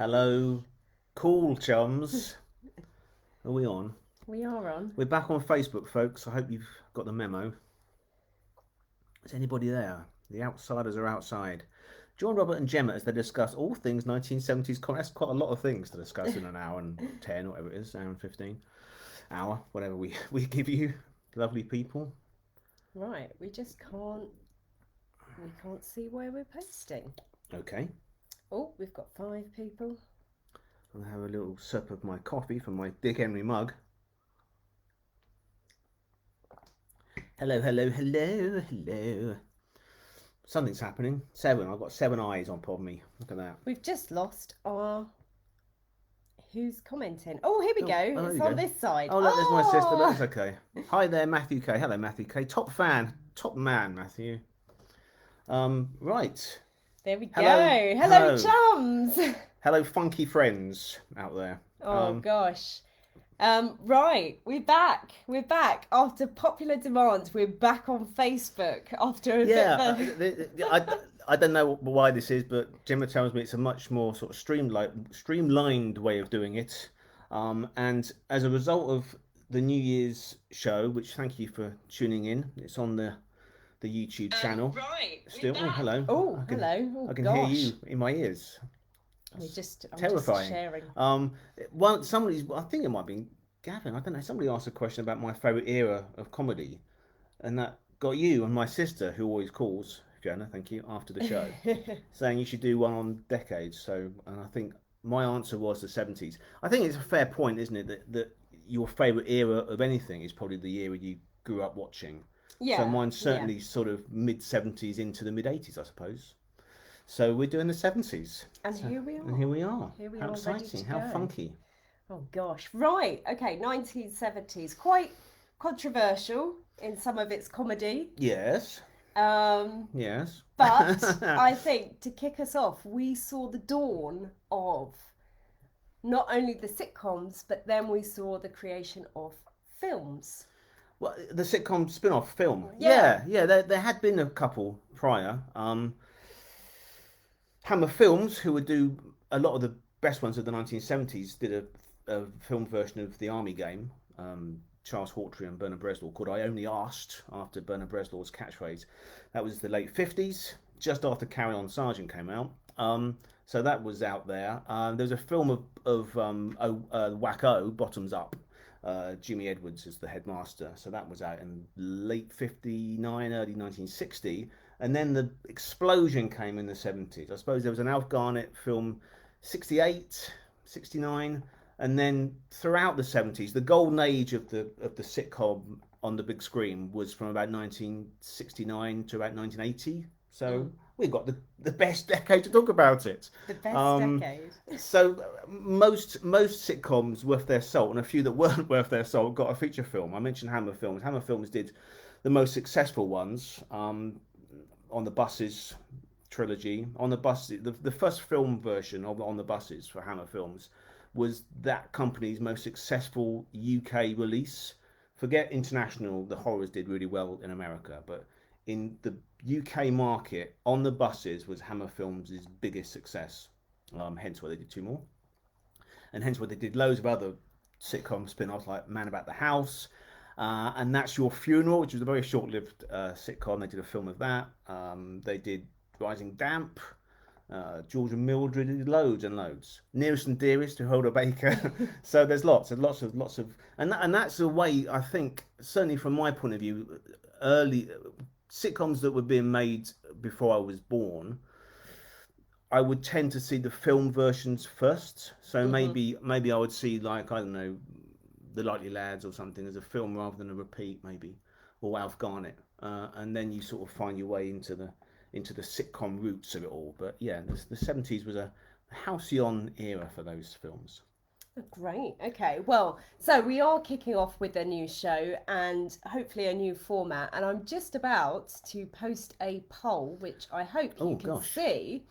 Hello, cool chums. Are we on? We are on. We're back on Facebook, folks. I hope you've got the memo. Is anybody there? The outsiders are outside. Join Robert and Gemma as they discuss all things 1970s. That's quite a lot of things to discuss in an hour and 10, or whatever it is, hour and 15. Hour, whatever we give you, lovely people. Right, we can't see where we're posting. Okay, Oh, we've got 5 people. I'll have a little sip of my coffee from my Dick Henry mug. Hello, hello, hello, hello. Something's happening. 7. I've got 7 eyes on top of me. Look at that. We've just lost our who's commenting. Oh, here we go. Oh, there It's you on go. this side. Oh, look, there's my sister. Oh, That's okay. Hi there, Matthew K. Hello, Matthew K. Top fan. Top man, Matthew. Right. there we go. Hello. Hello, Hello. chums. Hello, funky friends out there. Oh gosh. Right, we're back. We're back after popular demand. We're back on Facebook after a bit Yeah, of I don't know why this is, but Gemma tells me it's a much more sort of streamlined way of doing it. And as a result of the New Year's show, which thank you for tuning in, it's on the YouTube channel. Right, Still, oh hello. Oh, I can, hello. Oh I can hear gosh. you in my ears. I'm That's just terrifying. sharing. Well, I think it might be Gavin. I don't know. Somebody asked a question about my favourite era of comedy, and that got you and my sister, who always calls Fiona. Thank you after the show, saying you should do one on decades. So, and I think my answer was the 70s. I think it's a fair point, isn't it, that your favourite era of anything is probably the era you grew up watching. So Yeah, mine's yeah. certainly sort of mid 70s into the mid 80s, I suppose. So we're doing the 70s. And So, here we and are. here we are. Here we How are, ready exciting! to How go. funky! Oh gosh. Right. Okay. 1970s. Quite controversial in some of its comedy. Yes, Um, yes. but I think to kick us off, we saw the dawn of not only the sitcoms, but then we saw the creation of films. Well, the sitcom spin-off film. Yeah. Yeah. There had been a couple prior. Hammer Films, who would do a lot of the best ones of the 1970s, did a film version of the Army game. Charles Hawtrey and Bernard Bresslaw called "I Only Asked" after Bernard Breslaw's catchphrase. That was the late 50s, just after Carry On Sergeant came out. So that was out there. There's a film of Wacko, Bottoms Up. Jimmy Edwards is the headmaster. So that was out in late 59, early 1960. And then the explosion came in the 70s. I suppose there was an Alf Garnett film 68, 69, and then throughout the 70s, the golden age of the sitcom on the big screen was from about 1969 to about 1980. So we've got the best decade to talk about it. The best decade. So most sitcoms worth their salt, and a few that weren't worth their salt got a feature film. I mentioned Hammer Films. Hammer Films did the most successful ones. On the Buses trilogy. On the Buses, the first film version of On the Buses for Hammer Films was that company's most successful UK release. Forget international, the horrors did really well in America, but in the UK market, On the Buses was Hammer Films' biggest success. Hence why they did 2 more. And hence why they did loads of other sitcom spin-offs like Man About the House, and That's Your Funeral, which was a very short-lived sitcom. They did a film of that. They did Rising Damp. George and Mildred did loads and loads. Nearest and Dearest to Hoda Baker. So there's lots of, and that's the way I think. Certainly from my point of view, early sitcoms that were being made before I was born, I would tend to see the film versions first. So maybe I would see, like, I don't know, The Likely Lads or something as a film rather than a repeat, maybe, or Alf Garnett, and then you sort of find your way into the sitcom roots of it all. But yeah, the 70s was a halcyon era for those films. Great. Okay. Well, so we are kicking off with a new show and hopefully a new format. And I'm just about to post a poll, which I hope you can see.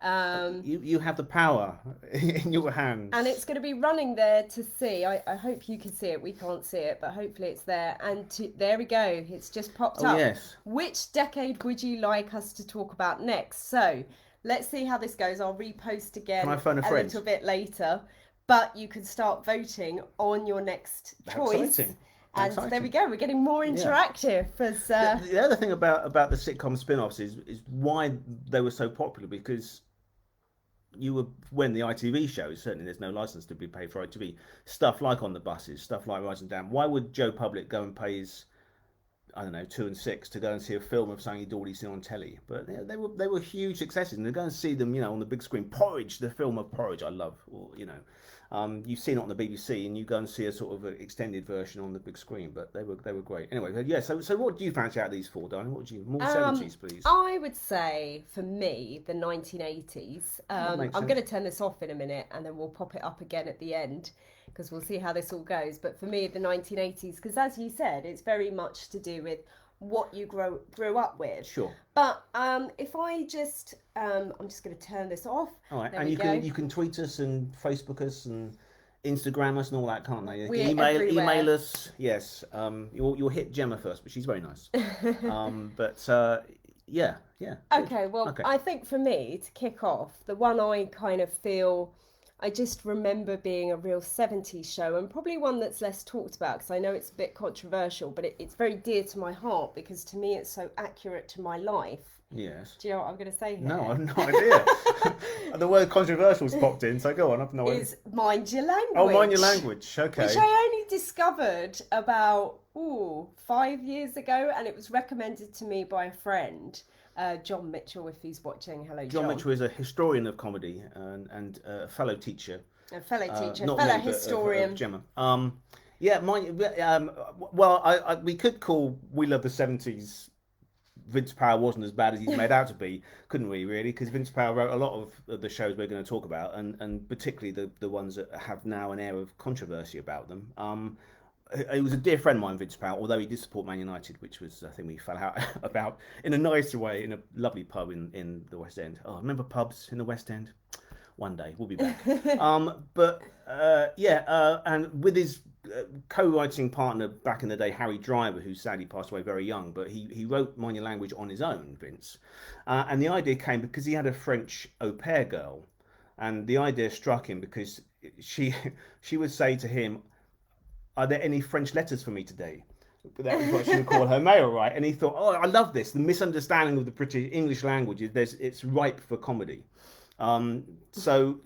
You have the power in your hands. And it's going to be running there to see. I hope you can see it. We can't see it, but hopefully it's there. And there we go. It's just popped up. Yes. Which decade would you like us to talk about next? So let's see how this goes. I'll repost again Can I phone a friend? little bit later. But you can start voting on your next choice. Exciting. And there we go. We're getting more interactive. As, the other thing about the sitcom spin-offs is why they were so popular, because when the ITV shows, certainly there's no license to be paid for ITV, stuff like On the Buses, stuff like Rising Down. Why would Joe Public go and pay his, I don't know, 2 and 6 to go and see a film of something he'd already seen on telly? But they were huge successes, and to go and see them, on the big screen. Porridge, the film of Porridge, I love. Or, you've seen it on the BBC, and you go and see a sort of extended version on the big screen. But they were great. Anyway, yeah. So what do you fancy out of these four, darling? What do you more 70s, please? I would say for me the 1980s. I'm going to turn this off in a minute, and then we'll pop it up again at the end, because we'll see how this all goes. But for me, the 1980s, because as you said, it's very much to do with what you grew up with. Sure. But if I just, I'm just going to turn this off. All right, and you can tweet us and Facebook us and Instagram us and all that, can't they? We're email us. Yes. You'll hit Gemma first, but she's very nice. Yeah. Okay. Well, okay. I think for me to kick off, the one I kind of feel, I just remember being a real 70s show, and probably one that's less talked about, because I know it's a bit controversial, but it's very dear to my heart, because to me it's so accurate to my life. Yes. Do you know what I'm going to say here? No, I have no idea. The word controversial's popped in, so go on. I've no idea. Is Mind Your Language. Oh, Mind Your Language, okay. Which I only discovered about 5 years ago, and it was recommended to me by a friend. John Mitchell, if he's watching. Hello, John. John Mitchell is a historian of comedy and a fellow teacher. A fellow historian. Of Gemma. We could call We Love the 70s Vince Power wasn't as bad as he's made out to be, couldn't we, really? Because Vince Power wrote a lot of the shows we're going to talk about, and particularly the ones that have now an air of controversy about them. He was a dear friend of mine, Vince Powell, although he did support Man United, which was a thing we fell out about in a nicer way, in a lovely pub in the West End. Oh, remember pubs in the West End? One day, we'll be back. And with his co-writing partner back in the day, Harry Driver, who sadly passed away very young, but he wrote Mind Your Language on his own, Vince. And the idea came because he had a French au pair girl, and the idea struck him because she would say to him, "Are there any French letters for me today?" That was what she would call her mail, right? And he thought, "Oh, I love this. The misunderstanding of the British English language it's ripe for comedy." So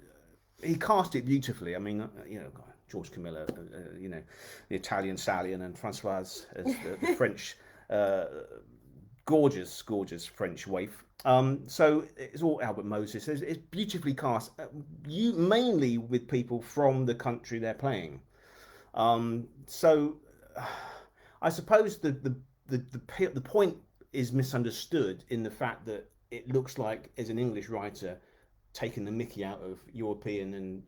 he cast it beautifully. I mean, George Camilla, the Italian Stallion, and Françoise as the French, gorgeous French waif. So it's all Albert Moses. It's beautifully cast. Mainly with people from the country they're playing. So I suppose the point is misunderstood in the fact that it looks like, as an English writer, taking the mickey out of European and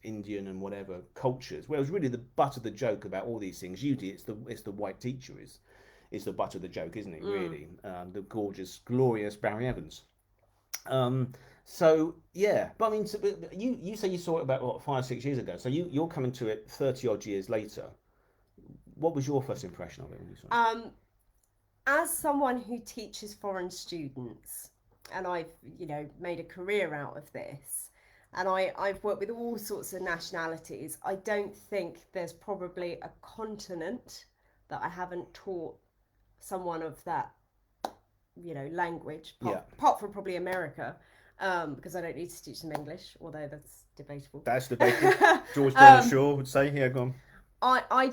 Indian and whatever cultures, whereas really the butt of the joke about all these things, usually it's the white teacher is the butt of the joke, isn't it? Really, the gorgeous, glorious Barry Evans. So yeah, but I mean, you say you saw it about 5-6 years ago. So you're coming to it 30 odd years later. What was your first impression of it when you saw it? As someone who teaches foreign students, and I've made a career out of this, and I've worked with all sorts of nationalities, I don't think there's probably a continent that I haven't taught someone of that language, apart from probably America. Because I don't need to teach them English, although that's debatable. That's debatable. George Bernard Shaw would say, "Yeah, go on."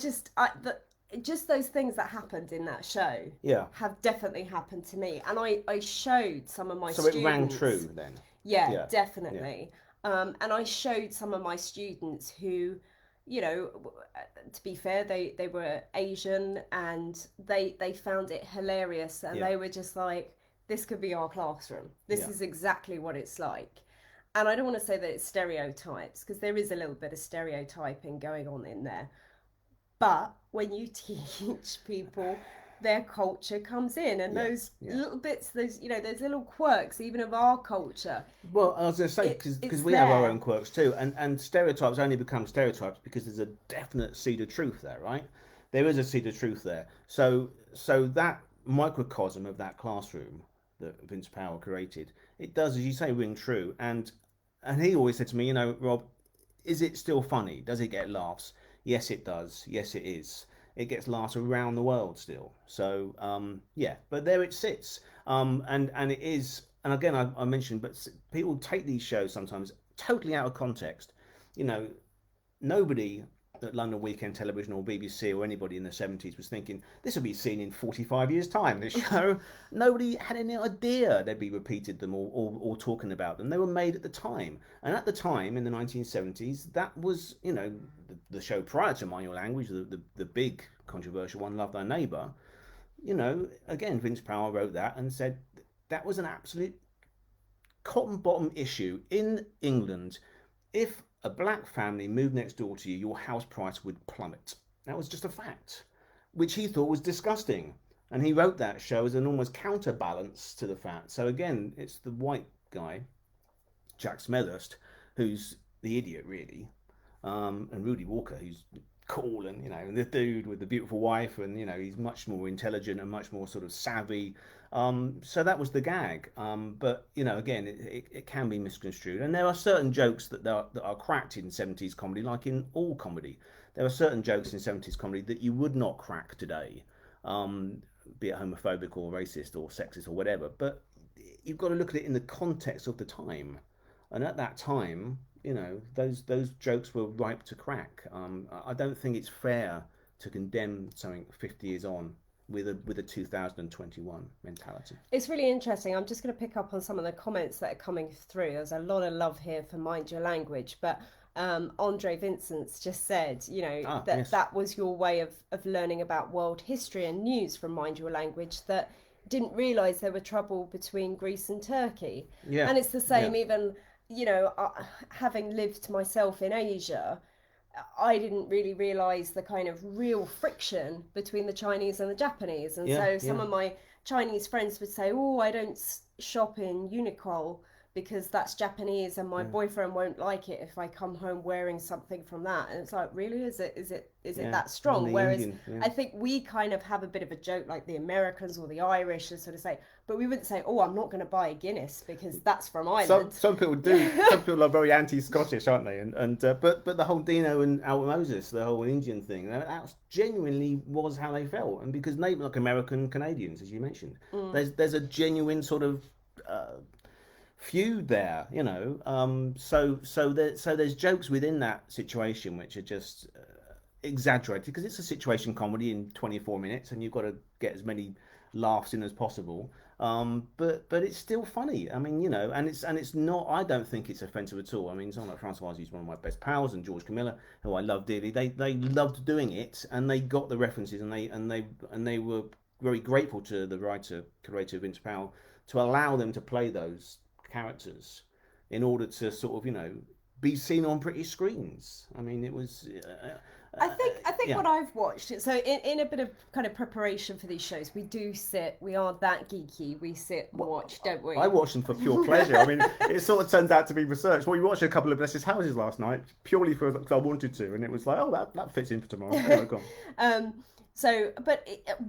Just those things that happened in that show, have definitely happened to me, and I showed some of my students. So it rang true then. Yeah, definitely. Yeah. And I showed some of my students who, to be fair, they were Asian, and they found it hilarious, and they were just like, "This could be our classroom. This is exactly what it's like." And I don't want to say that it's stereotypes, because there is a little bit of stereotyping going on in there. But when you teach people, their culture comes in, and those little bits, those little quirks, even of our culture. Well, I was going to say, because we have our own quirks too, and stereotypes only become stereotypes because there's a definite seed of truth there, right? There is a seed of truth there. So that microcosm of that classroom that Vince Powell created it does, as you say, ring true. And he always said to me, you know, Rob, is it still funny? Does it get laughs? Yes, it does. Yes, it is. It gets laughs around the world still. So yeah, but there it sits. And it is. And again, I mentioned, but people take these shows sometimes totally out of context. You know, nobody at London Weekend Television or BBC or anybody in the 70s was thinking this will be seen in 45 years' time. This show, nobody had any idea they'd be repeated them or talking about them. They were made at the time, and at the time in the 1970s, that was, you know, the show prior to Mind Your Language, the big controversial one, Love Thy Neighbour. You know, again, Vince Powell wrote that and said that was an absolute cotton bottom issue in England. If a black family moved next door to you, your house price would plummet. That was just a fact, which he thought was disgusting. And he wrote that show as an almost counterbalance to the fact. So again, it's the white guy, Jack Smethurst, who's the idiot, really, and Rudy Walker, who's cool, and, you know, the dude with the beautiful wife, and, you know, he's much more intelligent and much more sort of savvy. So that was the gag. But, you know, again, it can be misconstrued, and there are certain jokes that are cracked in 70s comedy, like in all comedy. There are certain jokes in 70s comedy that you would not crack today, be it homophobic or racist or sexist or whatever. But you've got to look at it in the context of the time, and at that time, you know, those jokes were ripe to crack. I don't think it's fair to condemn something 50 years on with a 2021 mentality. It's really interesting. I'm just going to pick up on some of the comments that are coming through. There's a lot of love here for Mind Your Language, but Andre Vincent's just said, you know, that yes. that was your way of learning about world history and news from Mind Your Language, that didn't realise there were trouble between Greece and Turkey. Yeah. And it's the same, yeah. even, you know, having lived myself in Asia, I didn't really realise the kind of real friction between the Chinese and the Japanese. And so some of my Chinese friends would say, oh, I don't shop in Uniqlo because that's Japanese, and my boyfriend won't like it if I come home wearing something from that. And it's like, really, is it that strong? Whereas I think we kind of have a bit of a joke, like the Americans or the Irish, and sort of say, but we wouldn't say, oh, I'm not going to buy a Guinness because that's from Ireland. Some people do. Some people are very anti-Scottish, aren't they? But the whole Dino and Albert Moses, the whole Indian thing, that genuinely was how they felt. And because they, like American Canadians, as you mentioned, there's a genuine sort of feud there, you know. So there's jokes within that situation which are just exaggerated, because it's a situation comedy in 24 minutes, and you've got to get as many laughs in as possible. But it's still funny. I mean, you know, and it's not. I don't think it's offensive at all. I mean, someone like Francois, who's one of my best pals, and George Camilla, who I love dearly. They loved doing it, and they got the references, and they were very grateful to the curator Vince Powell to allow them to play those characters in order to sort of, you know, be seen on British screens. I mean, it was. I think what I've watched. So in a bit of kind of preparation for these shows, we are that geeky. We sit and watch, don't we? I watch them for pure pleasure. I mean, it sort of turns out to be research. Well, we watched a couple of Blessed Houses last night purely because I wanted to, and it was like, oh, that fits in for tomorrow. Anyway, go on.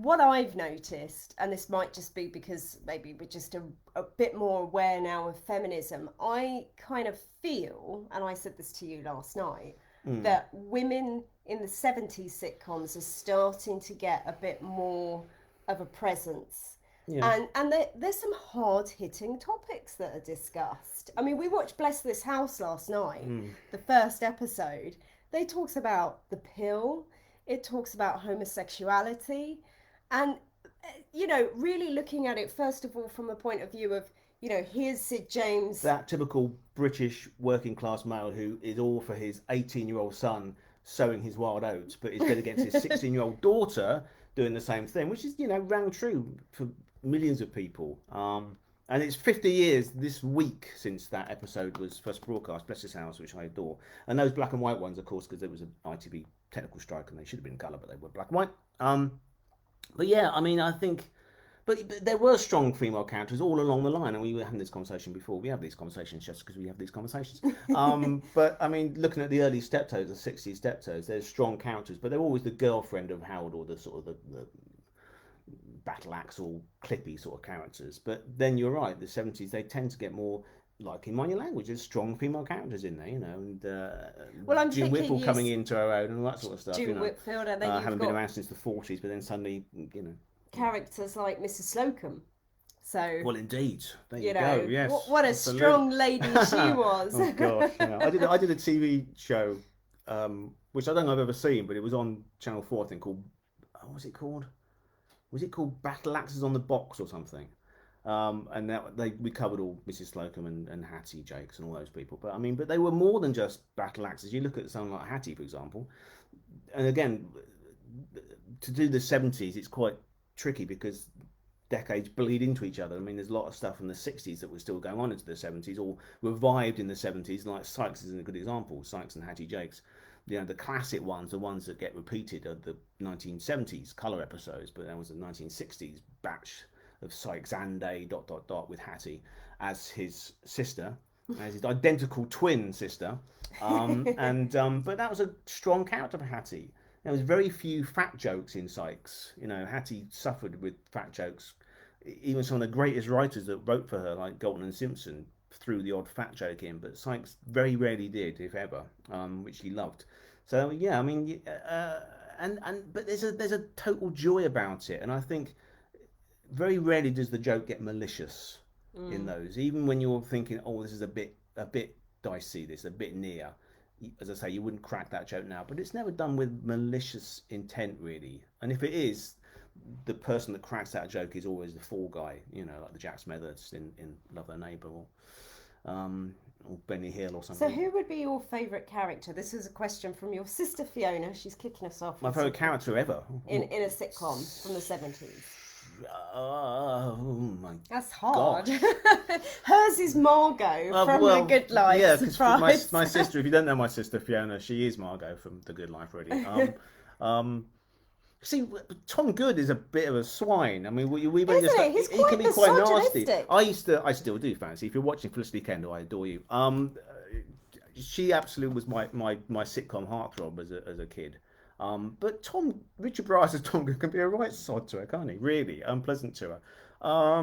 What I've noticed, and this might just be because maybe we're just a bit more aware now of feminism, I kind of feel, and I said this to you last night, that women in the 70s sitcoms are starting to get a bit more of a presence. Yeah. And there's some hard-hitting topics that are discussed. I mean, we watched Bless This House last night, the first episode. They talks about the pill. It talks about homosexuality, and, you know, really looking at it, first of all, from a point of view of, you know, here's Sid James. That typical British working class male who is all for his 18-year-old son sowing his wild oats, but is dead against his 16-year-old daughter doing the same thing, which is, you know, rang true for millions of people. And it's 50 years this week since that episode was first broadcast, Bless His House, which I adore. And those black and white ones, of course, because there was an ITV technical strike and they should have been in colour, but they were black and white. But yeah, I mean, I think... But there were strong female characters all along the line, and we were having this conversation before. We have these conversations just because we have these conversations. But, I mean, looking at the early Steptoes, the 60s Steptoes, there's strong characters, but they're always the girlfriend of Howard, or the sort of the battle axe or clippy sort of characters. But then you're right, the 70s, they tend to get more, like in My Language, there's strong female characters in there, you know, and well, I'm June thinking Whitfield coming into her own and all that sort of stuff, June you know. Whitfield, and then you've haven't got been around since the 40s, but then suddenly, you know. characters like Mrs. Slocum. So, well, indeed, there you know, go. Yes, what a absolutely. strong lady she was. Oh gosh, yeah. I did a TV show, which I don't think I've ever seen, but it was on Channel 4, I think, called, what was it called? Was it called Battle Axes on the Box or something? And we covered all Mrs. Slocum and Hattie Jakes and all those people. But I mean, but they were more than just battle axes. You look at someone like Hattie, for example, and again, to do the 70s, it's quite tricky because decades bleed into each other. I mean, there's a lot of stuff from the 60s that was still going on into the 70s or revived in the 70s, like Sykes is a good example, Sykes and Hattie Jakes. You know, the classic ones, the ones that get repeated, are the 1970s colour episodes, but there was a 1960s batch of Sykes and a ... with Hattie as his sister, as his identical twin sister. But that was a strong character for Hattie. There was very few fat jokes in Sykes. You know, Hattie suffered with fat jokes. Even some of the greatest writers that wrote for her, like Galton and Simpson, threw the odd fat joke in, but Sykes very rarely did, if ever, which he loved. So yeah, I mean, but there's a total joy about it, and I think very rarely does the joke get malicious in those. Even when you're thinking, oh, this is a bit dicey, this a bit near. As I say, you wouldn't crack that joke now, but it's never done with malicious intent, really. And if it is, the person that cracks that joke is always the fall guy, you know, like the Jack Smithers in Love Thy Neighbour, or Benny Hill or something. So who would be your favourite character? This is a question from your sister Fiona. She's kicking us off. My favourite character ever? In a sitcom from the 70s. Oh my That's hard. Hers is Margot from The Good Life. Yeah, because my sister, if you don't know my sister Fiona, she is Margot from The Good Life, really. See, Tom Good is a bit of a swine. I mean, he can be quite nasty. I still do fancy. If you're watching Felicity Kendall, I adore you. She absolutely was my sitcom heartthrob as a kid. But Richard Bryce as Tom Good can be a right sod to her, can't he? Really unpleasant to her. I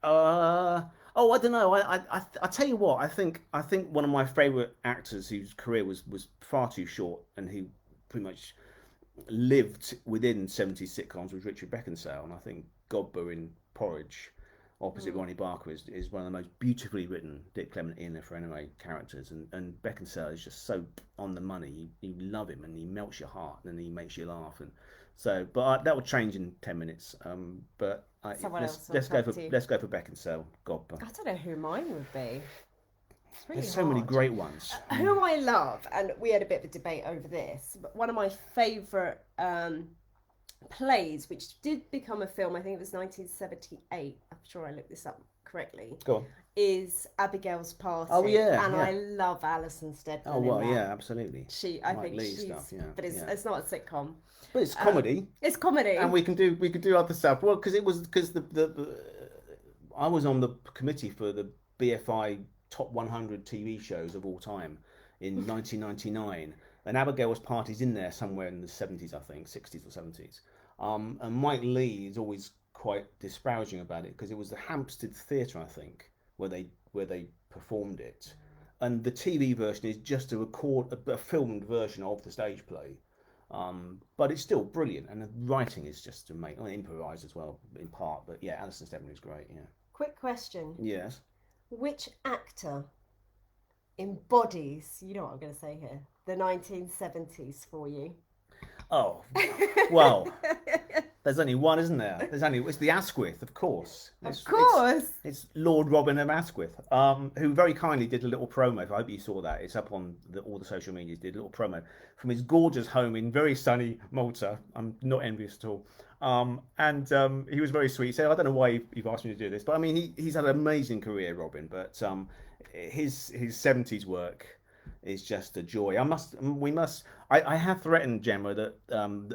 don't know. I tell you what. I think one of my favourite actors whose career was far too short and who pretty much lived within 70s sitcoms was Richard Beckinsale, and I think Godber in Porridge, opposite Ronnie Barker, is one of the most beautifully written Dick Clement, Ian Frenaway characters, and Beckinsale is just so on the money. You love him, and he melts your heart, and he makes you laugh, and so. But that will change in 10 minutes. Let's go for Beckinsale, Godber. I don't know who mine would be. There's so many great ones. Who I love, and we had a bit of a debate over this, but one of my favourite plays, which did become a film, I think it was 1978, I'm sure I looked this up correctly. Go on. Is Abigail's Party. Oh yeah, and I love Alison Steadman. Oh well, yeah, absolutely. I think she's stuff, yeah. But it's not a sitcom. But it's comedy. It's comedy, and we can do other stuff. Well, because I was on the committee for the BFI Top 100 TV shows of all time in 1999, and Abigail's Party's in there somewhere in the 70s, I think, 60s or 70s. And Mike Leigh is always quite disparaging about it because it was the Hampstead Theatre, I think, where they performed it, and the TV version is just a filmed version of the stage play. But it's still brilliant, and the writing is just amazing. Improvised as well in part, but yeah, Alison Steadman is great. Yeah. Quick question. Yes. Which actor embodies, you know what I'm going to say here, the 1970s for you? Oh, well, there's only one, isn't there? It's the Asquith, of course. It's Lord Robin of Asquith, who very kindly did a little promo. I hope you saw that. It's up on all the social medias. Did a little promo from his gorgeous home in very sunny Malta. I'm not envious at all. He was very sweet. He said, I don't know why you've asked me to do this, but I mean, he's had an amazing career, Robin. But his 70s work is just a joy. I have threatened Gemma that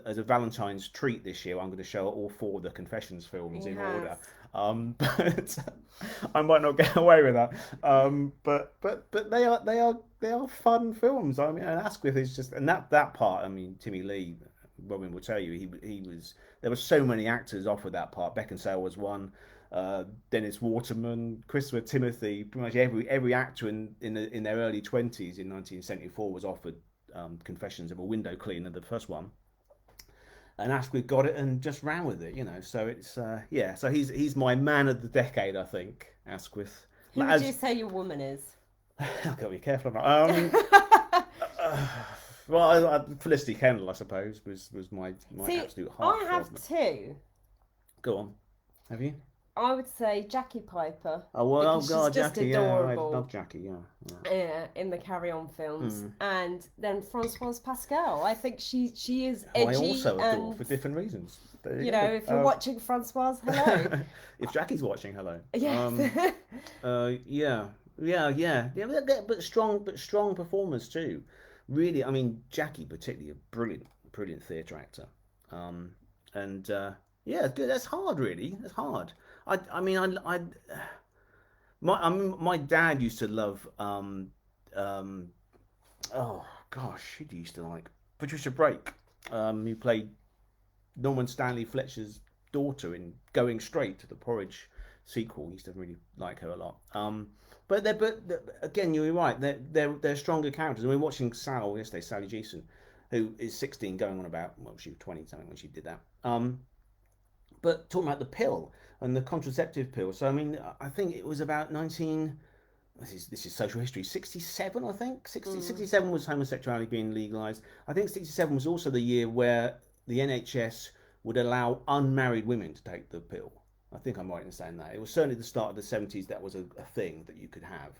as a Valentine's treat this year, I'm going to show her all 4 of the Confessions films in order. But I might not get away with that. But they are fun films. I mean, and Asquith is just, and that part. I mean, Timmy Lee, Robin will tell you, he was. There were so many actors offered that part. Beckinsale was one. Dennis Waterman, Christopher Timothy, pretty much every actor in their early 20s in 1974 was offered Confessions of a Window Cleaner, the first one, and Asquith got it and just ran with it, you know. So it's yeah. So he's my man of the decade, I think. Asquith. Who would you say your woman is? I've got to be careful about. Well, Felicity Kendall, I suppose, was my absolute heart. I have two. Go on. Have you? I would say Jackie Piper. Oh well, she's God, just Jackie, adorable. yeah, I love Jackie, yeah. In the Carry On films, and then Françoise Pascal. I think she is edgy. I also adore for different reasons. You know, if you're watching Françoise, hello. If Jackie's watching, hello. Yes. Yeah. But strong performers too. Really, I mean, Jackie particularly a brilliant theatre actor. Yeah, good. That's hard, really. That's hard. My dad used to love oh gosh, who used to like Patricia Brake, who played Norman Stanley Fletcher's daughter in Going Straight, to the Porridge sequel. He used to really like her a lot. But again, you're right. They're stronger characters. And we're watching Sal yesterday, Sally Geeson, who is 16, going on about, well, she was 20 something when she did that. But talking about the pill and the contraceptive pill. So I mean, I think it was about 19. This is social history. 67, I think. 67 was homosexuality being legalised. I think 67 was also the year where the NHS would allow unmarried women to take the pill. I think I'm right in saying that. It was certainly the start of the 70s that was a thing that you could have.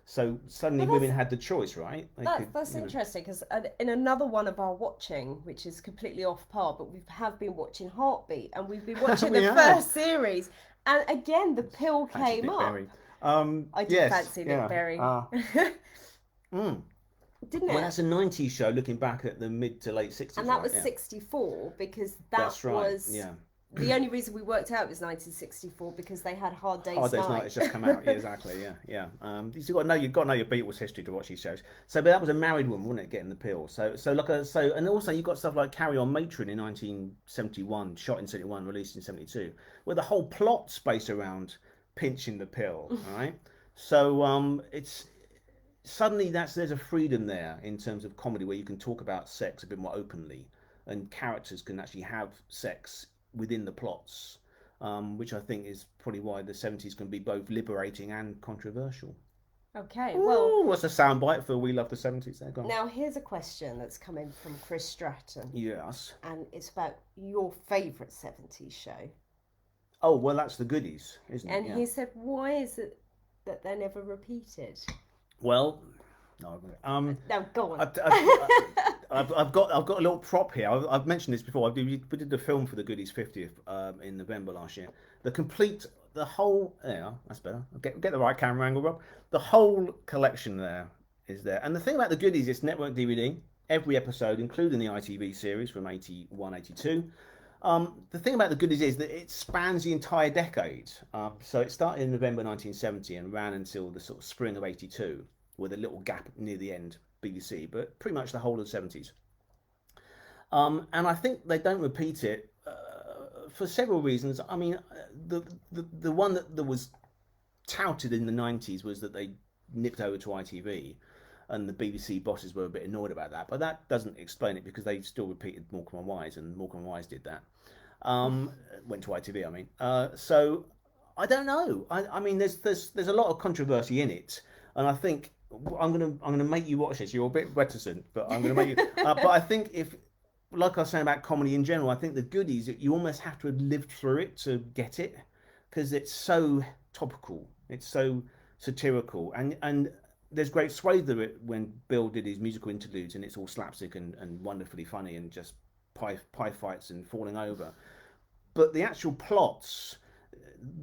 So suddenly women had the choice, right? That's interesting, because in another one of our watching, which is completely off par, but we have been watching Heartbeat, and we've been watching the first series, and again the pill came up. I did fancy Nick Berry. Didn't it? Well, that's a 90s show, looking back at the mid to late 60s. And that was 64, because that's was... Yeah. The only reason we worked out it was 1964 because they had Hard Day's Night. Hard Day's Night has just come out. Yeah, exactly. Yeah. You've got to know your Beatles history to watch these shows. So, but that was a married woman, wasn't it, getting the pill? And also you've got stuff like Carry On Matron in 1971, shot in 71, released in 72, where the whole plot's based around pinching the pill. All right. So it's suddenly there's a freedom there in terms of comedy where you can talk about sex a bit more openly, and characters can actually have sex within the plots, which I think is probably why the 70s can be both liberating and controversial. Okay, well... What's a soundbite for We Love the 70s there? Go on. Now, here's a question that's come in from Chris Stratton. Yes. And it's about your favourite 70s show. Oh, well, that's The Goodies, isn't it? And he said, why is it that they're never repeated? Well... No, go on. I've got a little prop here. I've mentioned this before. We did the film for the Goodies 50th in November last year. The whole, yeah, that's better. Get the right camera angle, Rob. The whole collection there is there. And the thing about the Goodies, it's network DVD, every episode, including the ITV series from 81, 82. The thing about the Goodies is that it spans the entire decade. So it started in November 1970 and ran until the sort of spring of 82. With a little gap near the end, BBC, but pretty much the whole of the 70s. And I think they don't repeat it for several reasons. I mean, the one that was touted in the 90s was that they nipped over to ITV, and the BBC bosses were a bit annoyed about that. But that doesn't explain it, because they still repeated Morecambe and Wise, and Morecambe and Wise did that. Went to ITV, I mean. So I don't know. I mean, there's a lot of controversy in it, and I think. I'm gonna make you watch this. You're a bit reticent, but I'm gonna make you. But I think if, like I was saying about comedy in general, I think the Goodies, you almost have to have lived through it to get it, because it's so topical, it's so satirical, and there's great swathes of it when Bill did his musical interludes, and it's all slapstick and wonderfully funny and just pie fights and falling over. But the actual plots.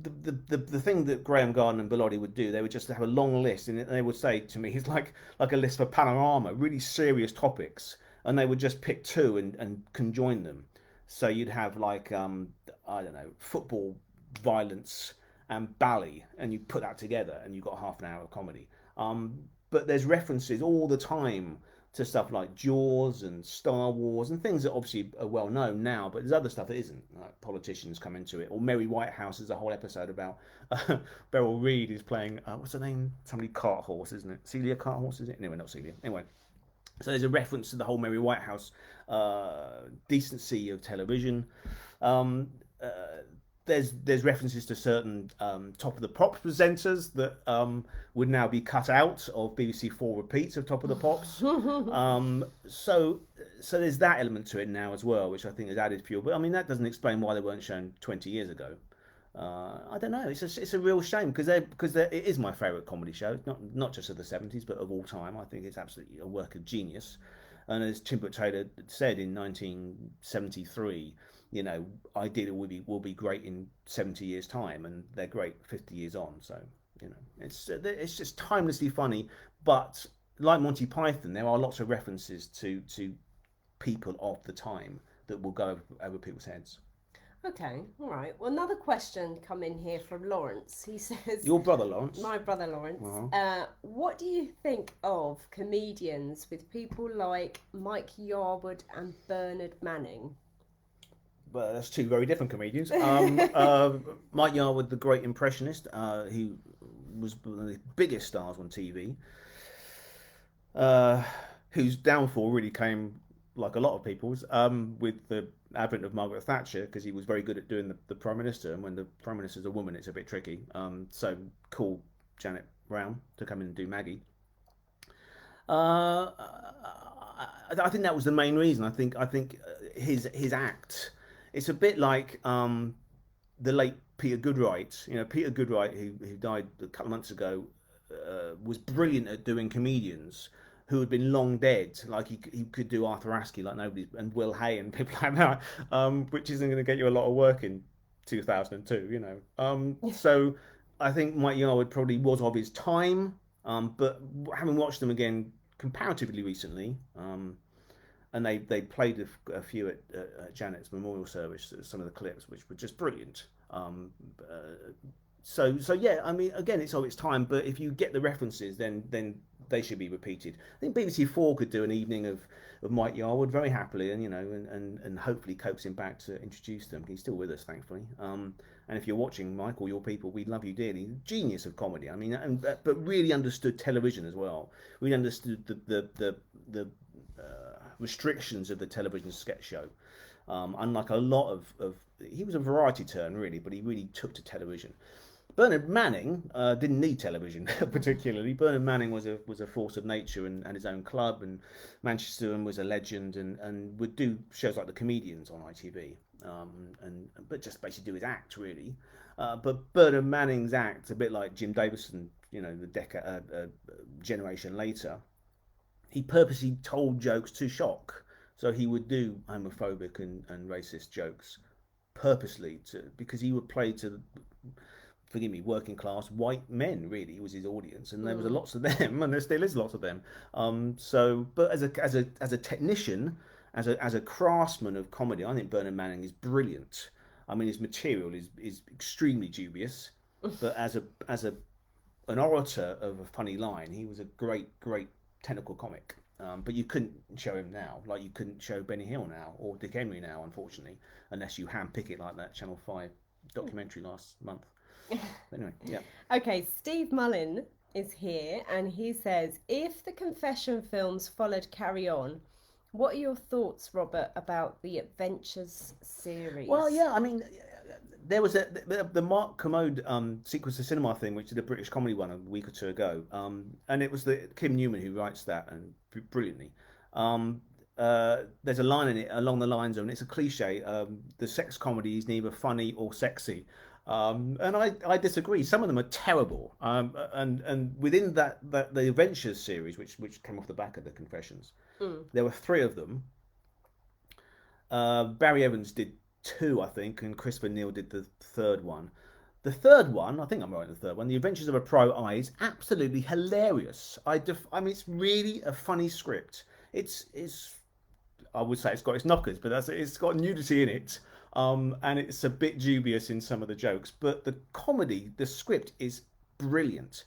The thing that Graham Garden and Bellotti would do, they would just have a long list, and they would say to me, it's like a list for Panorama, really serious topics, and they would just pick two and conjoin them. So you'd have like I don't know, football, violence, and ballet, and you put that together, and you've got half an hour of comedy. But there's references all the time to stuff like Jaws and Star Wars and things that obviously are well known now, but there's other stuff that isn't. Like politicians come into it, or Merry Whitehouse is a whole episode about Beryl Reid is playing what's her name? Somebody cart horse, isn't it? Celia cart horse, is it? Anyway, not Celia. Anyway, so there's a reference to the whole Merry Whitehouse decency of television. Um, uh, there's references to certain Top of the Pops presenters that would now be cut out of BBC4 repeats of Top of the Pops. So there's that element to it now as well, which I think has added fuel. But I mean that doesn't explain why they weren't shown 20 years ago. I don't know. It's a real shame because it is my favourite comedy show, not just of the 70s but of all time. I think it's absolutely a work of genius. And as Chimbuk Taylor said in 1973, you know, ideally will be great in 70 years' time, and they're great 50 years on. So you know, it's just timelessly funny. But like Monty Python, there are lots of references to people of the time that will go over people's heads. Okay, all right. Well, another question come in here from Lawrence. He says, "Your brother Lawrence." My brother Lawrence. What do you think of comedians with people like Mike Yarwood and Bernard Manning? Well, that's two very different comedians. Mike Yarwood, the great impressionist, he was one of the biggest stars on TV, whose downfall really came, like a lot of people's, with the advent of Margaret Thatcher, because he was very good at doing the Prime Minister, and when the Prime Minister's a woman, it's a bit tricky. So call Janet Brown to come in and do Maggie. I think that was the main reason. I think his act. It's a bit like the late Peter Goodright. You know, Peter Goodright, who died a couple of months ago, was brilliant at doing comedians who had been long dead. Like he could do Arthur Askey like nobody, and Will Hay and people like that, which isn't going to get you a lot of work in 2002. You know, so I think Mike Yarwood probably was of his time, but having watched them again comparatively recently. And they played a few at Janet's memorial service, some of the clips, which were just brilliant. So yeah, I mean, again, it's of its time, but if you get the references, then they should be repeated. I think BBC4 could do an evening of Mike Yarwood very happily, and you know, and hopefully coax him back to introduce them. He's still with us, thankfully. And if you're watching, Mike, or your people, we love you dearly. Genius of comedy. I mean, but really understood television as well. Really understood the restrictions of the television sketch show. Unlike a lot of he was a variety turn really, but he really took to television. Bernard Manning didn't need television particularly. Bernard Manning was a force of nature and his own club, and Manchester, and was a legend, and would do shows like The Comedians on ITV, but just basically do his act really. But Bernard Manning's act, a bit like Jim Davison, you know, the generation later, he purposely told jokes to shock. So he would do homophobic and racist jokes purposely because he would play to, forgive me, working class white men. Really, was his audience, and there was lots of them, and there still is lots of them. But as a technician, as a craftsman of comedy, I think Bernard Manning is brilliant. I mean, his material is extremely dubious, but as an orator of a funny line, he was a great technical comic. But you couldn't show him now, like you couldn't show Benny Hill now or Dick Henry now, unfortunately, unless you handpick it like that Channel 5 documentary last month. Anyway, yeah. Okay, Steve Mullin is here, and he says, if the Confession films followed Carry On, what are your thoughts, Robert, about the Adventures series? Well, yeah, I mean, there was the Mark Commode Sequels to Cinema thing, which did a British comedy one a week or two ago, and it was Kim Newman who writes that, and brilliantly. There's a line in it along the lines of, and it's a cliche, the sex comedy is neither funny or sexy. And I disagree. Some of them are terrible. And within that the Adventures series, which came off the back of the Confessions, there were 3 of them. Barry Evans did 2, I think, and Christopher Neal did the 3rd one. The 3rd one, I think I'm right in the 3rd one, The Adventures of a Private Eye, is absolutely hilarious. I mean, it's really a funny script. It's I would say it's got its knockers, but it's got nudity in it, and it's a bit dubious in some of the jokes. But the comedy, the script is brilliant.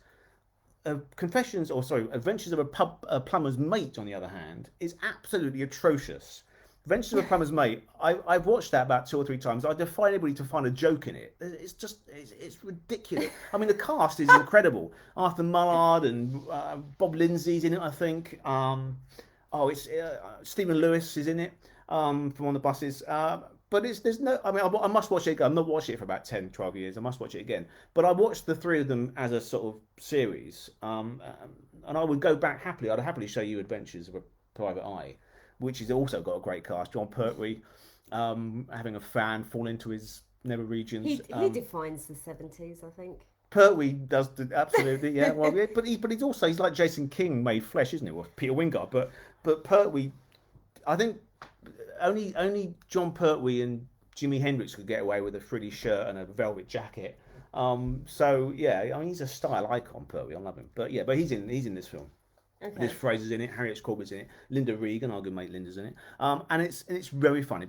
Adventures of a Plumber's Mate, on the other hand, is absolutely atrocious. Adventures of a Plumber's Mate, I've watched that about 2 or 3 times. I defy anybody to find a joke in it. It's ridiculous. I mean, the cast is incredible. Arthur Mullard and Bob Lindsay's in it, I think. It's Stephen Lewis is in it, from On the Buses. But there's no, I mean, I must watch it again. I've not watched it for about 10, 12 years. I must watch it again. But I watched the three of them as a sort of series. And I would go back happily. I'd happily show you Adventures of a Private Eye, which has also got a great cast. John Pertwee, having a fan fall into his nether regions. He defines the 70s, I think. Pertwee does absolutely, yeah. Well, yeah, but he's like Jason King made flesh, isn't he? Or Peter Wingard. But Pertwee, I think only John Pertwee and Jimi Hendrix could get away with a frilly shirt and a velvet jacket. So yeah, I mean, he's a style icon, Pertwee. I love him. But he's in this film. Okay. Liz Fraser's in it, Harriet Corbett's in it, Linda Regan, our good mate Linda's in it, and it's very funny.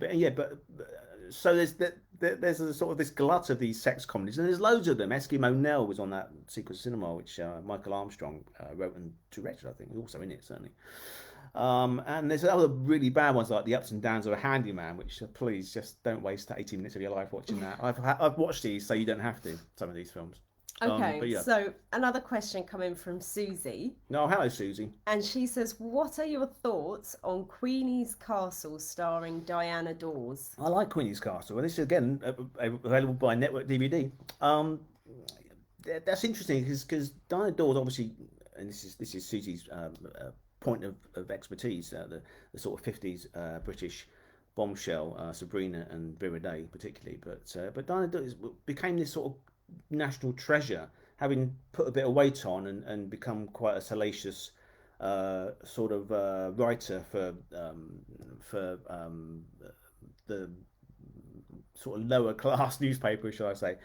So there's a sort of this glut of these sex comedies, and there's loads of them. Eskimo Nell was on that Secret Cinema, which Michael Armstrong wrote and directed, I think. He's also in it, certainly. And there's other really bad ones like The Ups and Downs of a Handyman, which please just don't waste 18 minutes of your life watching that. I've watched these, so you don't have to. Some of these films. Okay, so another question coming from Susie. No, hello Susie. And she says, what are your thoughts on Queenie's Castle starring Diana Dawes? I like Queenie's Castle. Well, this is again available by Network DVD. That's interesting because Diana Dawes obviously, and this is Susie's point of expertise, the sort of 50s British bombshell, Sabrina and Vera Day particularly. But Diana Dawes became this sort of national treasure, having put a bit of weight on and become quite a salacious sort of writer for the sort of lower class newspaper, shall I say.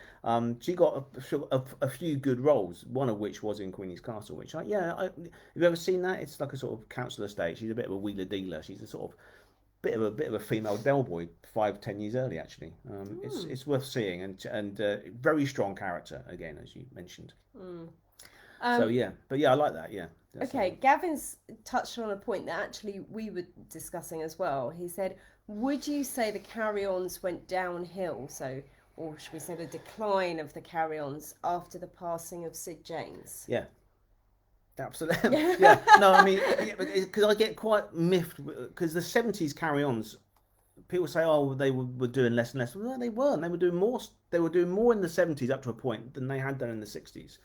She got a few good roles, one of which was in Queenie's Castle, which have you ever seen that? It's like a sort of council estate. She's a bit of a wheeler dealer. She's a sort of bit of a female Del Boy 5-10 years early, actually. It's worth seeing, and very strong character again, as you mentioned. I like that. Yeah. Okay, Gavin's touched on a point that actually we were discussing as well. He said, would you say the Carry-Ons went downhill? Or should we say the decline of the Carry-Ons after the passing of Sid James? Yeah. Absolutely. Yeah. No, I mean, because I get quite miffed because the 70s Carry-Ons, people say, oh, they were doing less and less. Well, no, they weren't. They were doing more. They were doing more in the 70s up to a point than they had done in the 60s.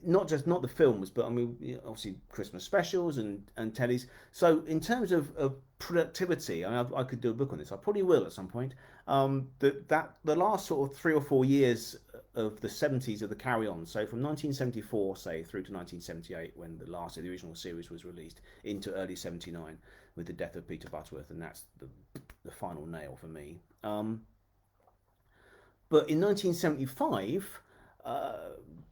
Not the films, but I mean, obviously Christmas specials and tellies. So in terms of productivity, I could do a book on this. I probably will at some point. The last sort of 3 or 4 years of the 70s of the Carry-On, so from 1974, say, through to 1978, when the last of the original series was released, into early 79 with the death of Peter Butterworth, and that's the final nail for me. But in 1975,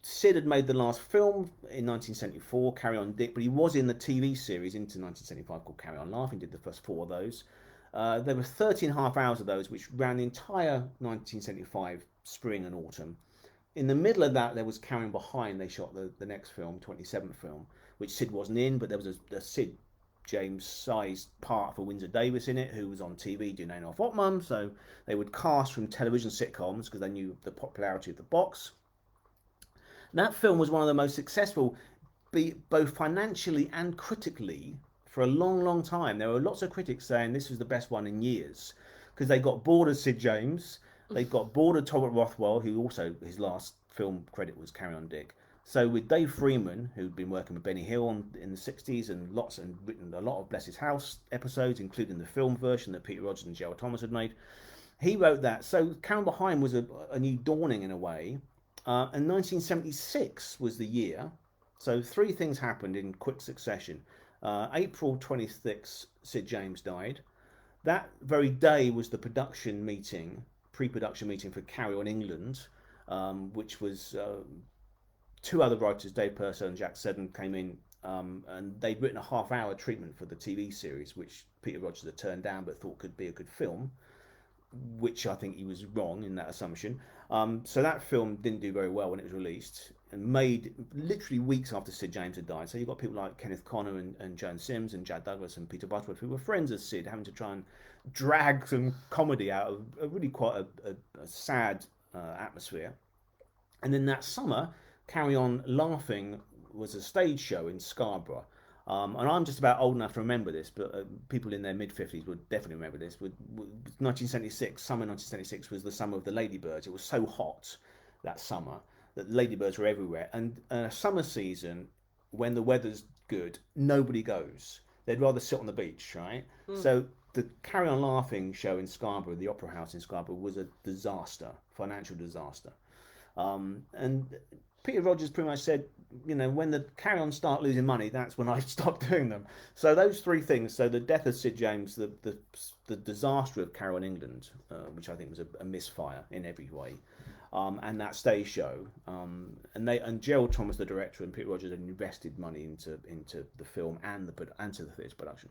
Sid had made the last film in 1974, Carry On Dick, but he was in the TV series into 1975 called Carry On Laughing, did the first 4 of those. There were 13.5 hours of those, which ran the entire 1975 spring and autumn. In the middle of that, there was Carry On Behind. They shot the next film, 27th film, which Sid wasn't in, but there was a Sid James-sized part for Windsor Davis in it, who was on TV doing Ain't No Hot Mum, so they would cast from television sitcoms because they knew the popularity of the box. That film was one of the most successful, both financially and critically, for a long, long time. There were lots of critics saying this was the best one in years because they got bored of Sid James, they got bored of Talbot Rothwell, who also, his last film credit was Carry On Dick. So with Dave Freeman, who'd been working with Benny Hill in the 60s and written a lot of Bless His House episodes, including the film version that Peter Rogers and Gerald Thomas had made, he wrote that. So Carry On Behind was a new dawning in a way. And 1976 was the year. So 3 things happened in quick succession. April 26th, Sid James died. That very day was the pre-production meeting for Carry On England, which was 2 other writers, Dave Purcell and Jack Seddon, came in, and they'd written a half-hour treatment for the TV series, which Peter Rogers had turned down but thought could be a good film, which I think he was wrong in that assumption. So that film didn't do very well when it was released. made literally weeks after Sid James had died. So you've got people like Kenneth Connor and Joan Sims and Jack Douglas and Peter Butterworth, who were friends of Sid, having to try and drag some comedy out of a really quite a sad atmosphere. And then that summer, Carry On Laughing was a stage show in Scarborough. And I'm just about old enough to remember this, but people in their mid-50s would definitely remember this. 1976, summer 1976 was the summer of the ladybirds. It was so hot that summer that the ladybirds were everywhere. And a summer season, when the weather's good, nobody goes. They'd rather sit on the beach, right? So the Carry On Laughing show in Scarborough, the Opera House in Scarborough, was a disaster, financial disaster. And Peter Rogers pretty much said, when the Carry On start losing money, that's when I stop doing them. So those three things, so the death of Sid James, the disaster of Carry On England, which I think was a misfire in every way, and that stage show, and Gerald Thomas, the director, and Peter Rogers had invested money into the film and to the theatre production.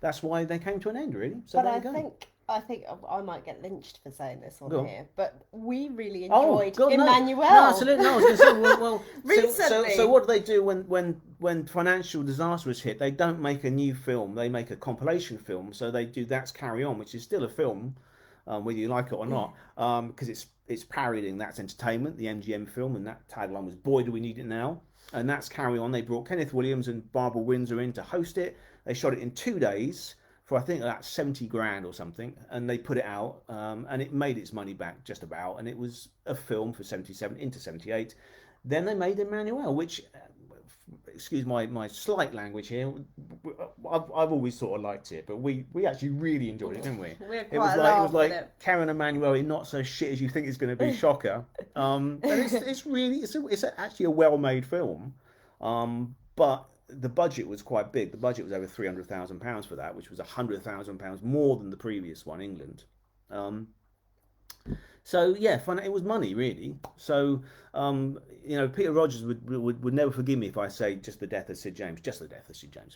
That's why they came to an end, really. So but there you go. I think I might get lynched for saying this on here, but we really Oh, enjoyed God, Emmanuel. No, absolutely. No, I was going to say, well Recently. so what do they do when financial disaster is hit? They don't make a new film. They make a compilation film. So they do That's Carry On, which is still a film, whether you like it or not, because it's parodying That's Entertainment, the MGM film, and that tagline was "Boy, do we need it now." And That's Carry On. They brought Kenneth Williams and Barbara Windsor in to host it. They shot it in 2 days. For I think that's 70 grand or something, and they put it out, and it made its money back just about, and it was a film for 77 into 78. Then they made Emmanuel, which, excuse my slight language here, I've always sort of liked it, but we actually really enjoyed it, didn't we? It was like Karen Emmanuel in Not So Shit As You Think It's Going to Be Shocker, and it's actually a well-made film, but the budget was quite big. The budget was over £300,000 for that, which was £100,000 more than the previous one, England. So yeah, fun. It was money really. So Peter Rogers would never forgive me if I say just the death of Sid James,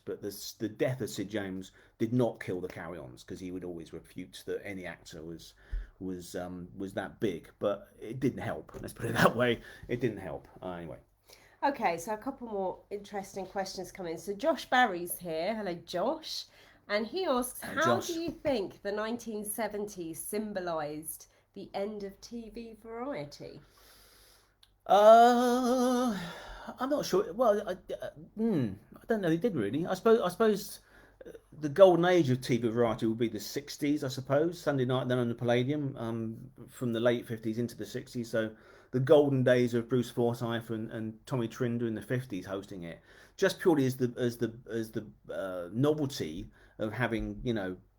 But the death of Sid James did not kill the Carry Ons, because he would always refute that any actor was that big. But it didn't help. Let's put it that way. It didn't help anyway. Okay, so a couple more interesting questions come in. So Josh Barry's here. Hello, Josh. And he asks, how do you think the 1970s symbolised the end of TV variety? I'm not sure. Well, I don't know. They did really. I suppose the golden age of TV variety would be the 60s. I suppose Sunday Night, then on the Palladium, from the late 50s into the 60s. So the golden days of Bruce Forsyth and Tommy Trinder in the 50s hosting it, just purely as the novelty of having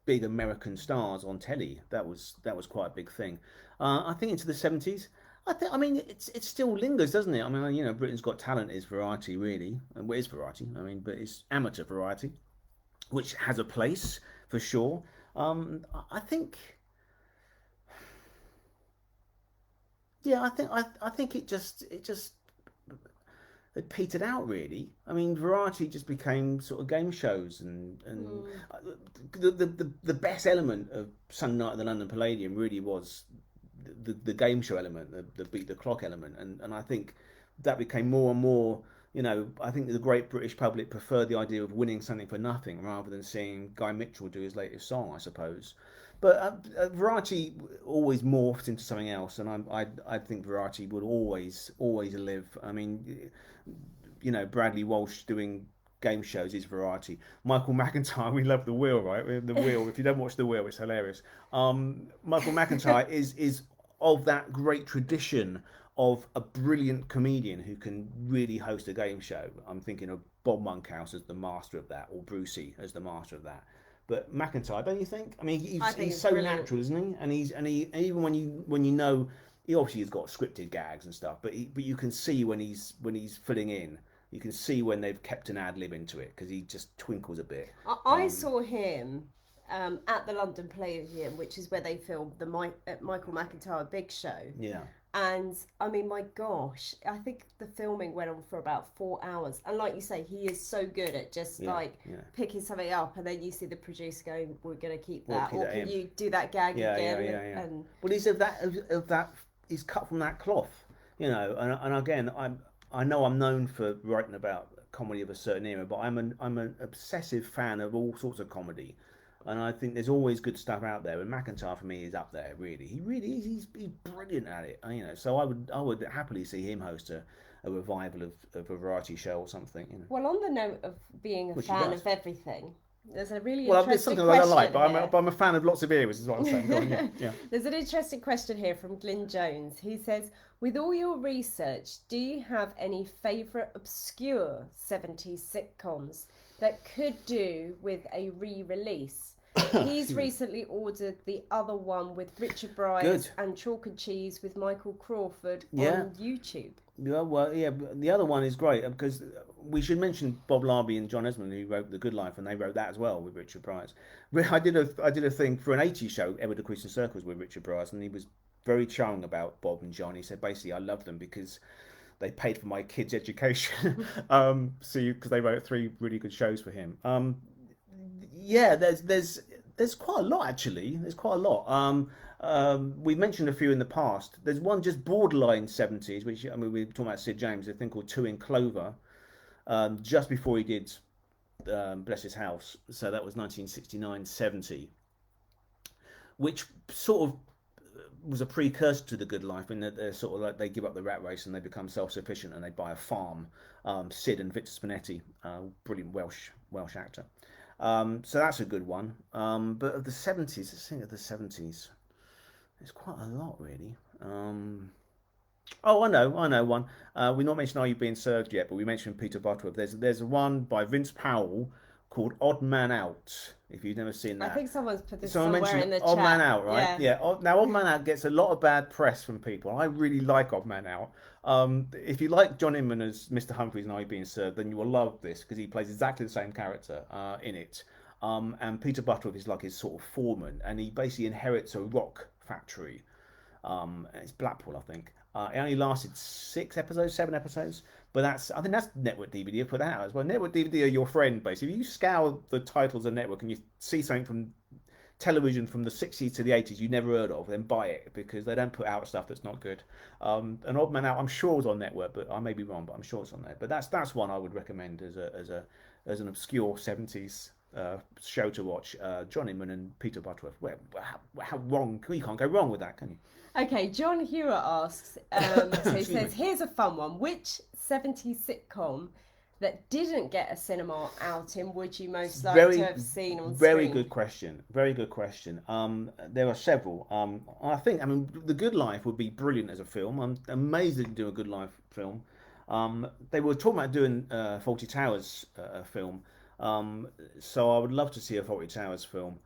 big American stars on telly. That was quite a big thing. I think into the 70s. I mean, it still lingers, doesn't it? I mean, Britain's Got Talent is variety, really, and what is variety? I mean, but it's amateur variety, which has a place for sure. I think. Yeah, I think it petered out really. I mean, variety just became sort of game shows, and the best element of Sunday Night at the London Palladium really was the game show element, the beat the clock element, and I think that became more and more. I think the great British public preferred the idea of winning something for nothing rather than seeing Guy Mitchell do his latest song, I suppose. But variety always morphs into something else, and I think variety would always live. I mean, Bradley Walsh doing game shows is variety. Michael McIntyre, we love The Wheel, right? The Wheel. If you don't watch The Wheel, it's hilarious. Michael McIntyre is of that great tradition of a brilliant comedian who can really host a game show. I'm thinking of Bob Monkhouse as the master of that, or Brucey as the master of that. But McIntyre, don't you think? I mean, he's so brilliant. Natural, isn't he? And even when you he obviously has got scripted gags and stuff, but you can see when he's filling in. You can see when they've kept an ad lib into it, because he just twinkles a bit. I saw him at the London Palladium, which is where they filmed the Michael McIntyre Big Show. Yeah. And I mean, my gosh, I think the filming went on for about 4 hours. And like you say, he is so good at just picking something up, and then you see the producer going, "We're going to keep that," or "Can you do that gag again?" And well, he's of that. He's cut from that cloth, And again, I know I'm known for writing about comedy of a certain era, but I'm an obsessive fan of all sorts of comedy, and I think there's always good stuff out there. And McIntyre for me is up there. Really, he really is. He's brilliant at it. You know, so I would happily see him host a revival of a variety show or something. You know. Well, on the note of being a fan of everything, there's a really well, interesting it's something question I like, here. but I'm a fan of lots of eras, is what I'm saying. Go on, yeah, yeah. There's an interesting question here from Glyn Jones. He says, with all your research, do you have any favourite obscure 70s sitcoms that could do with a re-release? He's recently ordered the other one with Richard Bryce and Chalk and Cheese with Michael Crawford on YouTube. Yeah, well, yeah, the other one is great because we should mention Bob Larby and John Esmond, who wrote The Good Life, and they wrote that as well with Richard Price. I did a thing for an 80s show, Ever Decreasing Circles, with Richard Price, and he was very charming about Bob and John. He said basically, I love them because they paid for my kids' education. Because they wrote 3 really good shows for him. Yeah, there's quite a lot actually. There's quite a lot. We mentioned a few in the past. There's one just borderline 70s, which I mean we were talking about Sid James. A thing called Two in Clover, just before he did Bless His House. So that was 1969-70, which sort of was a precursor to The Good Life, in that they're sort of like they give up the rat race and they become self-sufficient and they buy a farm. Sid and Victor Spinetti, brilliant Welsh actor. So that's a good one. But of the 70s, let's think of the 70s. There's quite a lot, really. Oh, I know one. We not mentioned Are You Being Served yet, but we mentioned Peter Butterworth. There's one by Vince Powell called Odd Man Out. If you've never seen that, I think someone's put this someone somewhere in the Odd chat. Man Out, right? Yeah. Now Odd Man Out gets a lot of bad press from people. I really like Odd Man Out. If you like John Inman as Mr. Humphreys in Are You Being Served, then you will love this because he plays exactly the same character in it. And Peter Butterworth is like his sort of foreman, and he basically inherits a rock factory. It's Blackpool, I think. It only lasted 7 episodes, but I think that's Network DVD. I put that out as well. Network DVD are your friend, basically. If you scour the titles of Network and you see something from television from the 60s to the 80s you never heard of, then buy it because they don't put out stuff that's not good. An Odd Man Out, I'm sure was on Network, but I may be wrong, but I'm sure it's on there. But that's one I would recommend as an obscure 70s show to watch. John Inman and Peter Butterworth. How wrong? You can't go wrong with that, can you? Okay, John Hewer asks, so he says, here's a fun one. Which 70s sitcom that didn't get a cinema outing would you most like to have seen on screen? Very good question. Very good question. There are several. I mean, The Good Life would be brilliant as a film. I'm amazed they didn't do a Good Life film. They were talking about doing Fawlty Towers film. So I would love to see a Fawlty Towers film.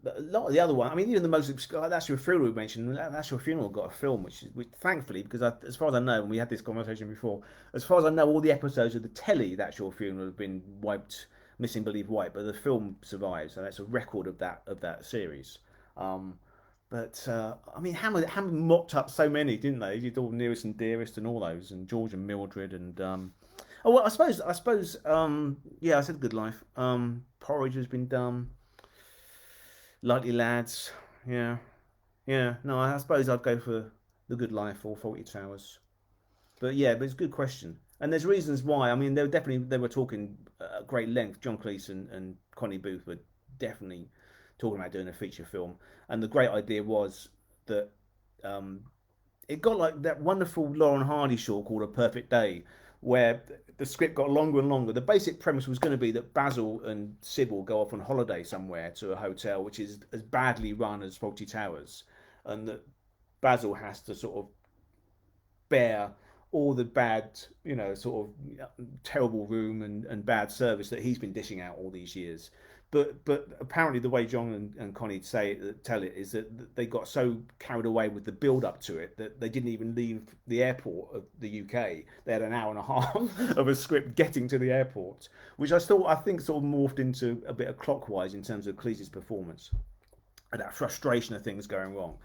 A lot of the other one, I mean, even the most obscure, That's Your Funeral we mentioned, That's Your Funeral got a film, which thankfully, because as far as I know, and we had this conversation before, as far as I know, all the episodes of the telly That's Your Funeral have been wiped, missing, believed, wiped, but the film survives, so that's a record of that series. I mean, Hammer mopped up so many, didn't they? He did all Nearest and Dearest and all those, and George and Mildred, and oh well, I suppose, yeah, I said Good Life. Porridge has been done. Likely Lads, yeah. No, I suppose I'd go for The Good Life or Fawlty Towers. But it's a good question, and there's reasons why. I mean, they were talking at great length. John Cleese and Connie Booth were definitely talking about doing a feature film, and the great idea was that it got like that wonderful Lauren Hardy short called A Perfect Day, where the script got longer and longer. The basic premise was going to be that Basil and Sybil go off on holiday somewhere to a hotel which is as badly run as Fawlty Towers, and that Basil has to sort of bear all the bad, sort of terrible room and bad service that he's been dishing out all these years. But apparently the way John and Connie tell it is that they got so carried away with the build up to it that they didn't even leave the airport of the UK. They had an hour and a half of a script getting to the airport, which I think sort of morphed into a bit of Clockwise in terms of Cleese's performance and that frustration of things going wrong.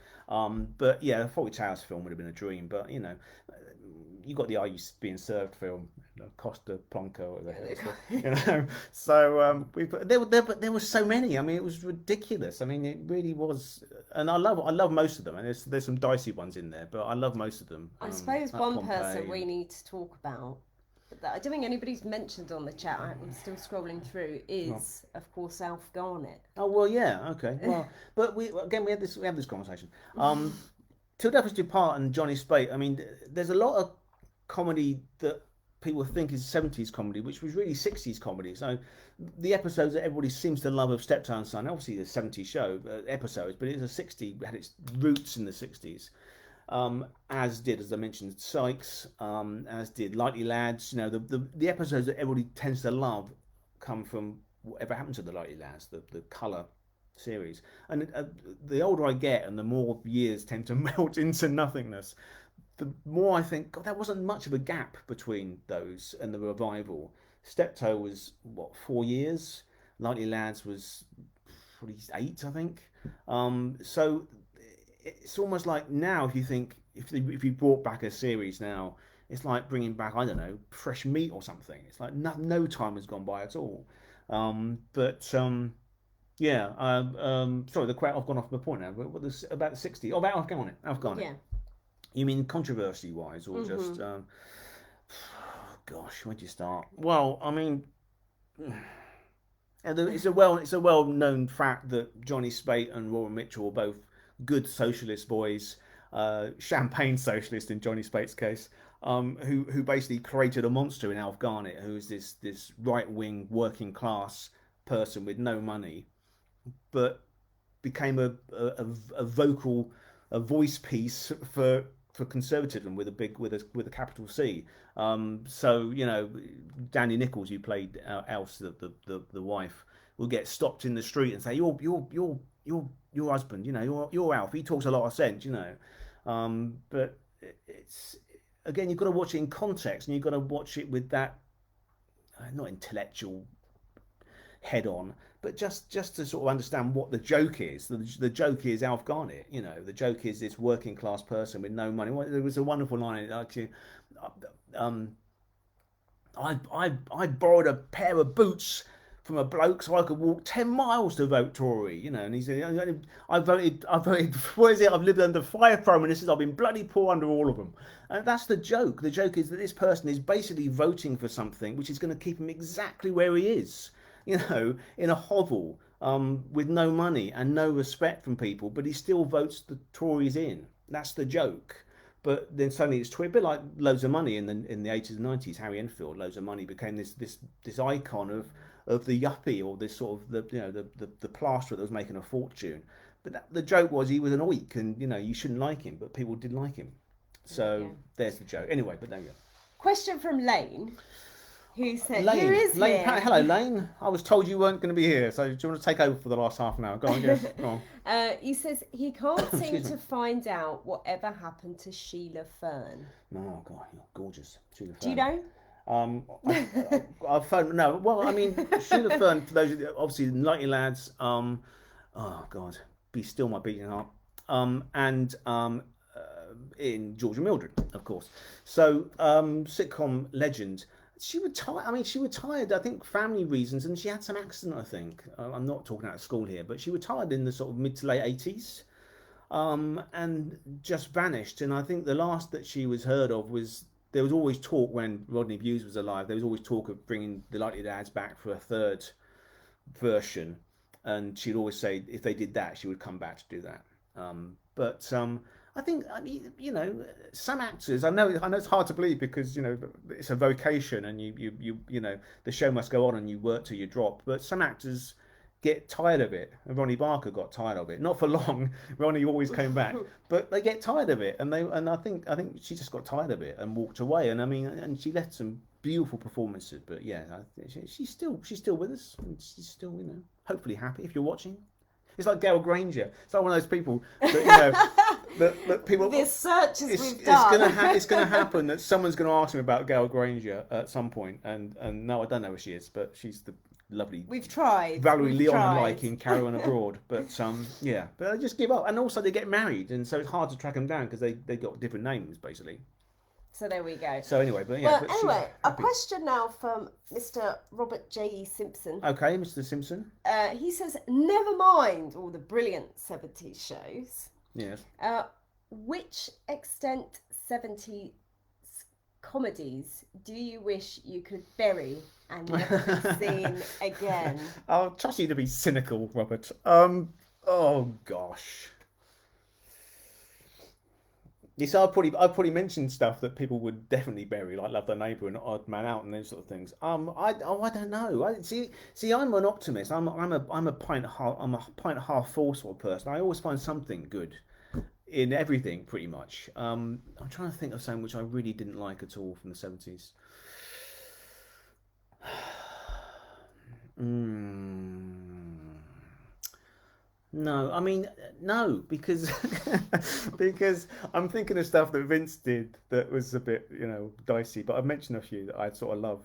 But yeah, the Fawlty Towers film would have been a dream. But you got the Are You Being Served film, Costa Plonka or whatever. So there were so many. I mean, it was ridiculous. I mean, it really was, and I love most of them. And there's some dicey ones in there, but I love most of them. I suppose one person we need to talk about that I don't think anybody's mentioned on the chat, I'm still scrolling through, is of course Alf Garnett. Oh well, yeah, okay. Well, but we had this conversation. Till Death Us Do Part and Johnny Spate. I mean, there's a lot of comedy that people think is 70s comedy, which was really 60s comedy. So the episodes that everybody seems to love of Steptoe and Son, obviously the 70s show episodes, but it was had its roots in the 60s. As did, as I mentioned, Sykes, as did Lightly Lads. The episodes that everybody tends to love come from whatever happened to the Lightly Lads, the colour series. And the older I get and the more years tend to melt into nothingness, the more I think, God, there wasn't much of a gap between those and the revival. Steptoe was, 4 years? Lightly Lads was probably 8, I think. So it's almost like now, if you think, if you brought back a series now, it's like bringing back, I don't know, Fresh Meat or something. It's like no time has gone by at all. Yeah. Sorry, I've gone off my point now. But what is about the 60? Oh, about Alf Garnett. Yeah. You mean controversy-wise, or just? Gosh, where'd you start? Well, I mean, it's a well-known fact that Johnny Spate and Robert Mitchell were both good socialist boys, champagne socialist in Johnny Spate's case, who basically created a monster in Alf Garnett, who's this right-wing working class person with no money, but became a voice piece for conservatism with a capital C. So Danny Nichols, who played Alf's the wife, will get stopped in the street and say, your husband, you're Alf. He talks a lot of sense, but it's, again, you've got to watch it in context, and you've got to watch it with that not intellectual head on, but just to sort of understand what the joke is. The joke is Alf Garnett. The joke is this working class person with no money. There was a wonderful line actually. I borrowed a pair of boots from a bloke so I could walk 10 miles to vote Tory, and he said, I voted, what is it, I've lived under 5 Prime Ministers, I've been bloody poor under all of them. And that's the joke. The joke is that this person is basically voting for something which is going to keep him exactly where he is, in a hovel, with no money and no respect from people, but he still votes the Tories in. That's the joke. But then suddenly it's a bit like Loads of Money in the 80s and 90s. Harry Enfield, Loads of Money, became this icon of the yuppie, or this sort of the plasterer that was making a fortune. But the joke was he was an oik, and you shouldn't like him, but people did like him. So There's the joke. Anyway, but there you go. Question from Lane, who said, Lane, "Who is Lane, here?" Hello, Lane. I was told you weren't going to be here, so do you want to take over for the last half an hour? Go on, yes. Go on. He says he can't seem to find out whatever happened to Sheila Fern. Oh God, you're gorgeous, Sheila Fern. Do you know? I've phoned. No, well, I mean, Sheila Fern, for those obviously Lightly Lads. Oh God, Be Still My Beating Heart. And in George and Mildred, of course. So sitcom legend. She retired. I mean, she retired. I think family reasons, and she had some accident. I think I'm not talking out of school here, but she retired in the sort of mid to late 80s, and just vanished. And I think the last that she was heard of was, there was always talk when Rodney Bewes was alive. There was always talk of bringing the Lightly Lads back for a third version, and she'd always say if they did that, she would come back to do that. But I think, some actors, I know it's hard to believe because, it's a vocation and you the show must go on and you work till you drop. But some actors get tired of it. And Ronnie Barker got tired of it. Not for long. Ronnie always came back, but they get tired of it. And I think she just got tired of it and walked away. And I mean, and she left some beautiful performances. But yeah, she's still with us. And she's still, hopefully happy. If you're watching, it's like Gail Granger. It's like one of those people that, that people. This search we've done. It's going to happen that someone's going to ask me about Gail Granger at some point, and no, I don't know where she is, but she's the lovely. We've tried. Valerie Leon like in Carry On Abroad, but yeah, but I just give up, and also they get married, and so it's hard to track them down because they got different names basically. So there we go. So anyway, but yeah. Well, But anyway, a question now from Mr. Robert J. Simpson. Okay, Mr. Simpson. He says, never mind all the brilliant 70s shows. Yes. Which extent 70s comedies do you wish you could bury and never be seen again? I'll trust you to be cynical, Robert. Oh gosh. Yes, I've probably mentioned stuff that people would definitely bury, like Love Thy Neighbour and Odd Man Out and those sort of things. I don't know. See, I'm an optimist. I'm a pint half full sort of person. I always find something good in everything, pretty much. I'm trying to think of something which I really didn't like at all from the 70s. No, I mean no, because because I'm thinking of stuff that Vince did that was a bit, dicey. But I've mentioned a few that I sort of love.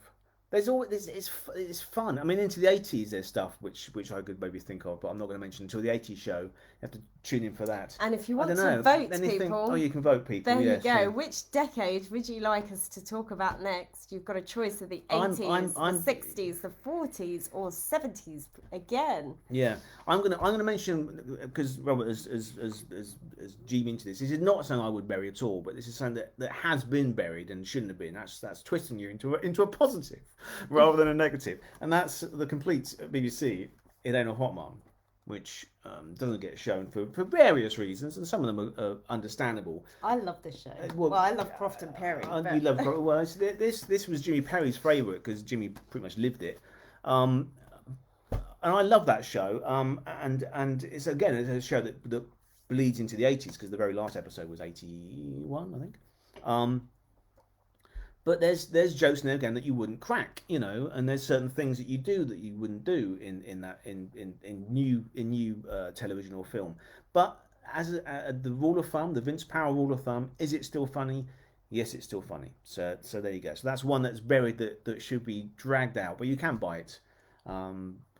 There's always it's fun. I mean, into the 80s, there's stuff which I could maybe think of, but I'm not going to mention until the 80s show. You have to tune in for that. And if you want to vote, people, you can vote, people. There you go. Sure. Which decade would you like us to talk about next? You've got a choice of the 80s, the 60s, the 40s, or 70s again. Yeah, I'm gonna mention, because Robert has G'd into this. This is not something I would bury at all, but this is something that has been buried and shouldn't have been. That's twisting you into a positive rather than a negative, and that's the complete BBC It Ain't a Hot Mum, which doesn't get shown for various reasons, and some of them are understandable. I love this show. Well, I love Croft and Perry. You love Croft. Well, this was Jimmy Perry's favourite because Jimmy pretty much lived it, and I love that show. And it's a show that bleeds into the 80s because the very last episode was 81, I think. But there's jokes in there again that you wouldn't crack, and there's certain things that you do that you wouldn't do in new television or film. But as the rule of thumb, the Vince Power rule of thumb, is it still funny? Yes, it's still funny. So there you go. So that's one that's buried that should be dragged out, but you can buy it.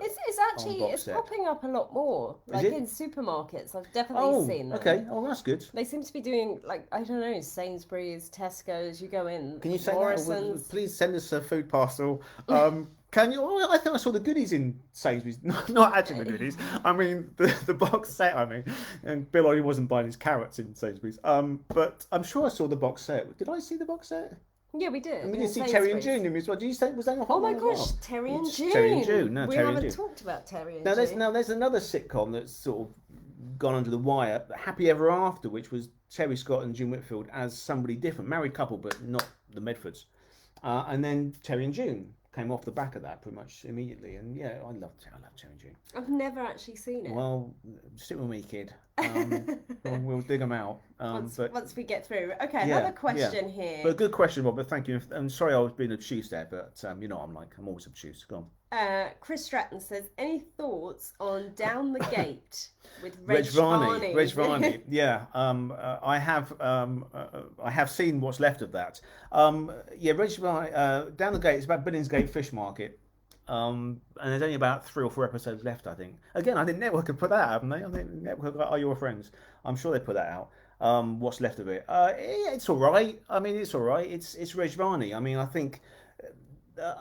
It's popping up a lot more, like in supermarkets. I've definitely seen them. Okay, that's good. They seem to be doing, like, I don't know, Sainsbury's, Tesco's. You go in. Can you say Morrison's. that? Please send us a food parcel. Can you? Oh, I think I saw the goodies in Sainsbury's. Not actually the goodies. I mean the box set. And Bill only wasn't buying his carrots in Sainsbury's. But I'm sure I saw the box set. Did I see the box set? Yeah, we did. And we did see Terry and June as well. Did you say was that a hot Oh my gosh, well? Terry and June. Terry and June. No, we Terry haven't and June. talked about Terry and June. There's another sitcom that's sort of gone under the wire, Happy Ever After, which was Terry Scott and June Whitfield as somebody different, married couple, but not the Medfords. And then Terry and June came off the back of that pretty much immediately. And yeah, I love Terry and June. I've never actually seen it. Well, stick with me, kid. We'll dig them out. Once we get through. Okay, another question here. But good question, Robert. Thank you. I'm sorry I was being obtuse there, but I'm always obtuse. Go on. Chris Stratton says, any thoughts on Down the Gate with Reg Varney? Reg Varney. Yeah. I have seen what's left of that. Reg Varney. Down the Gate is about Billingsgate Fish Market. And there's only about 3 or 4 episodes left, I think. Again, I think Network have put that out, haven't they? I think Network Are Your Friends. I'm sure they put that out. What's left of it? It's all right. I mean, it's all right. It's Reg Varney. I mean, I think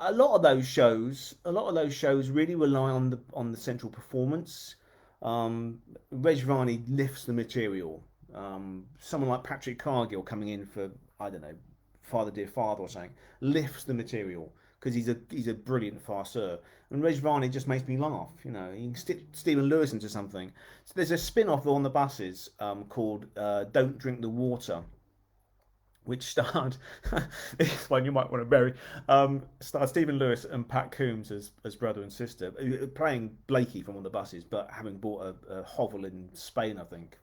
a lot of those shows really rely on the central performance. Reg Varney lifts the material. Someone like Patrick Cargill coming in for, I don't know, Father Dear Father or something, lifts the material. Because he's a brilliant farceur, and Reg Varney just makes me laugh. You can stick Stephen Lewis into something. So there's a spin-off on the buses called "Don't Drink the Water," which starred this one you might want to bury. Starred Stephen Lewis and Pat Coombs as brother and sister, playing Blakey from one of the buses, but having bought a hovel in Spain, I think,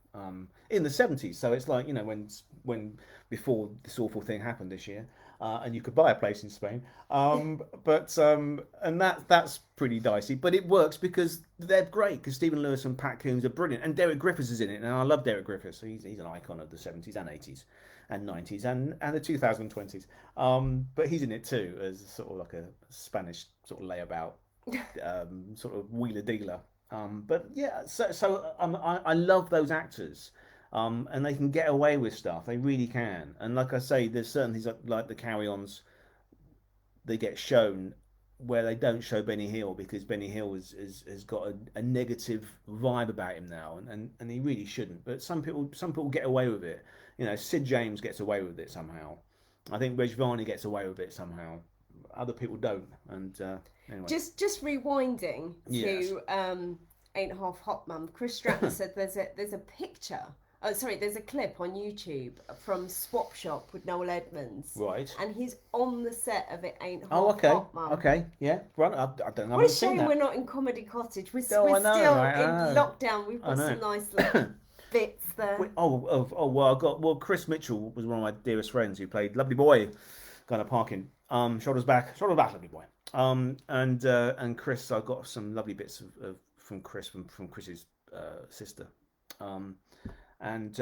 in the 70s. So it's like when before this awful thing happened this year. And you could buy a place in Spain, and that's pretty dicey, but it works because they're great. Because Stephen Lewis and Pat Coombs are brilliant, and Derek Griffiths is in it, and I love Derek Griffiths. So he's an icon of the 70s and 80s, and 90s, and the 2020s. But he's in it too as sort of like a Spanish sort of layabout, sort of wheeler dealer. But yeah, so I love those actors. And they can get away with stuff. They really can. And like I say, there's certain things like the carry-ons, they get shown where they don't show Benny Hill because Benny Hill has got a negative vibe about him now, and he really shouldn't. But some people get away with it. You know, Sid James gets away with it somehow. I think Reg Varney gets away with it somehow. Other people don't. And anyway, just rewinding to Ain't Half Hot Mum. Chris Stratton said there's a picture. Oh, sorry, there's a clip on YouTube from Swap Shop with Noel Edmonds. Right. And he's on the set of It Ain't Half Hot Mum. Okay, yeah. Right, I don't know. What a shame we're not in Comedy Cottage. We're still in lockdown. We've got some nice little bits there. Well, Chris Mitchell was one of my dearest friends who played Lovely Boy, kind of parking. Shoulders back, Lovely Boy. And Chris, I got some lovely bits from Chris, from Chris's sister. I've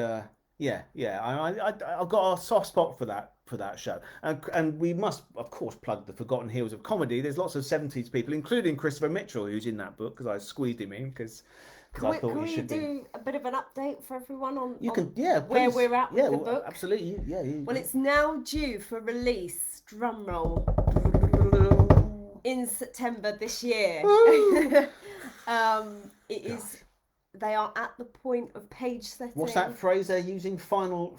got a soft spot for that show, and we must of course plug the Forgotten Heroes of Comedy. There's lots of 70s people, including Christopher Mitchell, who's in that book because I squeezed him in because I thought he should be. Can we do a bit of an update for everyone on where we're at with the book? Absolutely, Well, it's now due for release. Drum roll. In September this year. It is. They are at the point of page setting. What's that phrase they're using? Final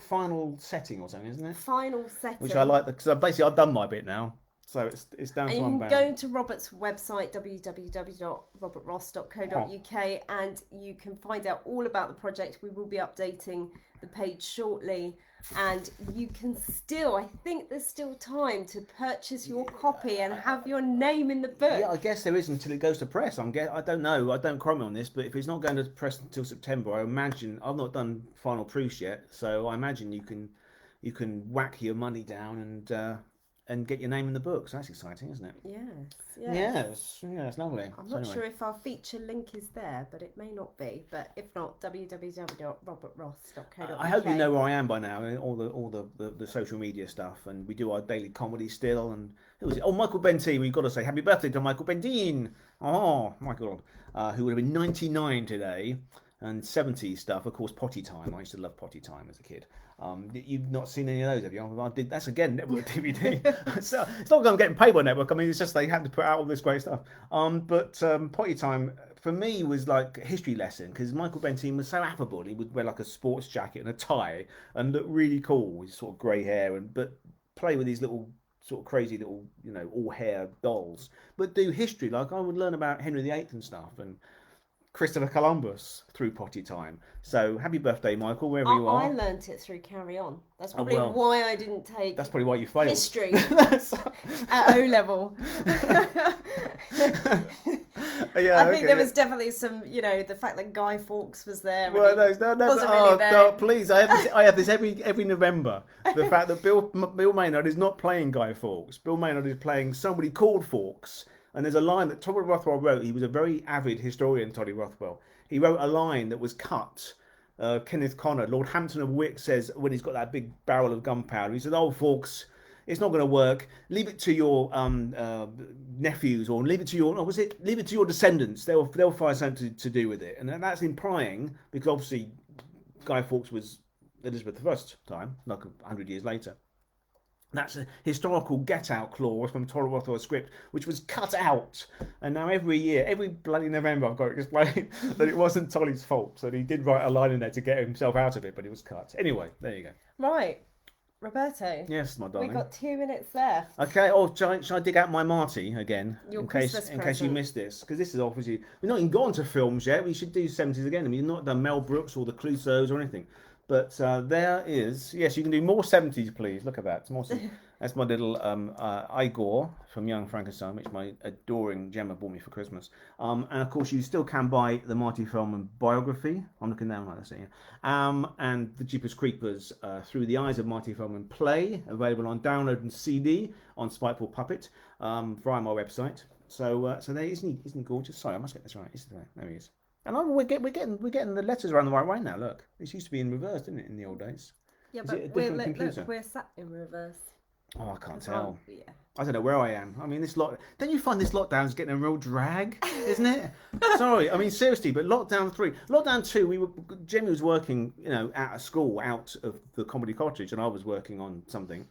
setting or something, isn't it? Final setting. Which I like because basically I've done my bit now, so it's down to one. You can go to Robert's website www.robertross.co.uk and you can find out all about the project. We will be updating the page shortly, and you can still, I think there's still time to purchase your copy and have your name in the book. Yeah, I guess there is until it goes to press. I don't know. I don't quote me on this, but if it's not going to press until September, I imagine I've not done final proofs yet, so I imagine you can whack your money down and get your name in the book. So that's exciting, isn't it? Yes. It's lovely. I'm not sure if our feature link is there, but it may not be. But if not, www.robertross.co.uk. I hope you know where I am by now, all the social media stuff, and we do our daily comedy still. And who was it? Oh, Michael Bentine. We've got to say happy birthday to Michael Bentine. Oh, Michael, who would have been 99 today. And 70s stuff, of course, Potty Time. I used to love Potty Time as a kid. You've not seen any of those, have you? That's again network DVD. It's not that I'm getting paid by network. I mean, it's just they had to put out all this great stuff. But Potty Time for me was like a history lesson because Michael Bentine was so affable. He would wear like a sports jacket and a tie and look really cool with sort of grey hair but play with these little sort of crazy little all hair dolls, but do history. Like I would learn about Henry VIII and stuff and Christopher Columbus through Potty Time. So happy birthday, Michael, wherever you are. I learnt it through Carry On. That's probably why I didn't take. That's probably why you failed history at O level. I think there was definitely some, the fact that Guy Fawkes was there. Well, no, please. I have this every November. The fact that Bill Maynard is not playing Guy Fawkes. Bill Maynard is playing somebody called Fawkes. And there's a line that Toddy Rothwell wrote. He was a very avid historian, Toddy Rothwell. He wrote a line that was cut. Kenneth Connor, Lord Hampton of Wick, says when he's got that big barrel of gunpowder, he says, "Oh, Fawkes, it's not going to work. Leave it to your nephews, or leave it to your descendants. They'll find something to do with it." And that's implying, because obviously Guy Fawkes was Elizabeth I's time, like 100 years later. That's a historical get-out clause from Toddy Rothwell's script, which was cut out. And now every year, every bloody November, I've got to explain that it wasn't Tolly's fault. So he did write a line in there to get himself out of it, but it was cut. Anyway, there you go. Right. Roberto. Yes, my darling. We've got 2 minutes left. Okay. Oh, shall I dig out my Marty again? In case you missed this? Because this is obviously... We've not even gone to films yet. We should do 70s again. I mean, we've not done Mel Brooks or the Clouseaus or anything. But there is... Yes, you can do more 70s, please. Look at that. It's more... That's my little Igor from Young Frankenstein, which my adoring Gemma bought me for Christmas. And of course, you still can buy the Marty Feldman biography. I'm looking down like this here. And the Jeepers Creepers Through the Eyes of Marty Feldman play, available on download and CD on Spiteful Puppet via my website. So there, isn't he gorgeous? Sorry, I must get this right. There he is. And we're getting the letters around the right way now. Look, this used to be in reverse, didn't it, in the old days? Yeah, but we're sat in reverse. Oh, I can't tell. Yeah. I don't know where I am. I mean, don't you find this lockdown's getting a real drag, isn't it? Sorry, I mean seriously, but lockdown 2, Jimmy was working, at a school out of the comedy cottage, and I was working on something.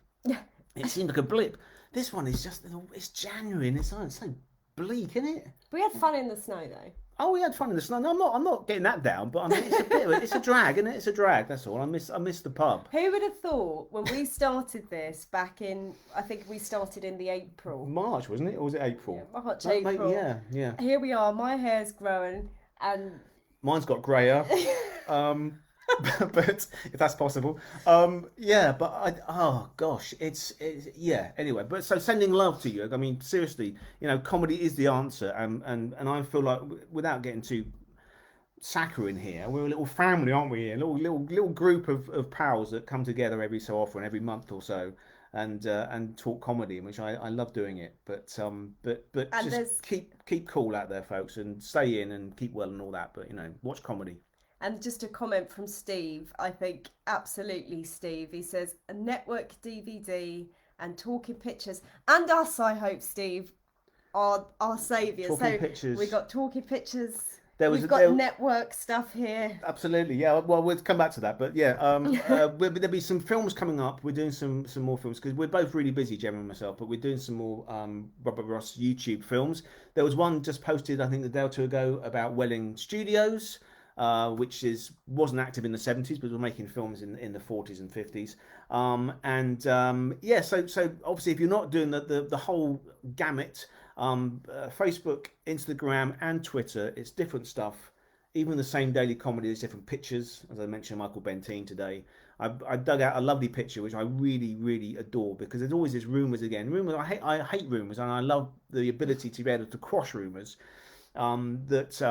It seemed like a blip. This one is it's January and it's so bleak, isn't it? We had fun in the snow though. Oh, we had fun in the snow. No, I'm not getting that down, but I mean, it's a drag, isn't it? It's a drag. That's all. I miss the pub. Who would have thought when we started this back in? I think we started in the April. March, wasn't it, or was it April? Yeah, March, April. Yeah. Here we are. My hair's growing, and mine's got greyer. But if that's possible, oh gosh, it's anyway, but so sending love to you. I mean, seriously, comedy is the answer, and I feel like, without getting too saccharine here, we're a little family, aren't we? A little group of pals that come together every so often, every month or so, and talk comedy, which I love doing it. But just keep cool out there, folks, and stay in and keep well and all that. But watch comedy. And just a comment from Steve, I think absolutely Steve. He says a network DVD and Talking Pictures, and us, I hope, Steve, are our saviours. Talking Pictures. We got Talking Pictures. We've got network stuff here. Absolutely, yeah. Well, we'll come back to that, but yeah, there'll be some films coming up. We're doing some more films because we're both really busy, Gemma and myself. But we're doing some more Robert Ross YouTube films. There was one just posted, I think, a day or two ago about Welling Studios. Which wasn't active in the 70s, but was making films in the 40s and 50s. So obviously, if you're not doing the whole gamut, Facebook, Instagram, and Twitter, it's different stuff. Even the same daily comedy, there's different pictures. As I mentioned, Michael Benteen today. I dug out a lovely picture which I really, really adore, because there's always this rumours again. Rumours, I hate rumours, and I love the ability to be able to quash rumours. That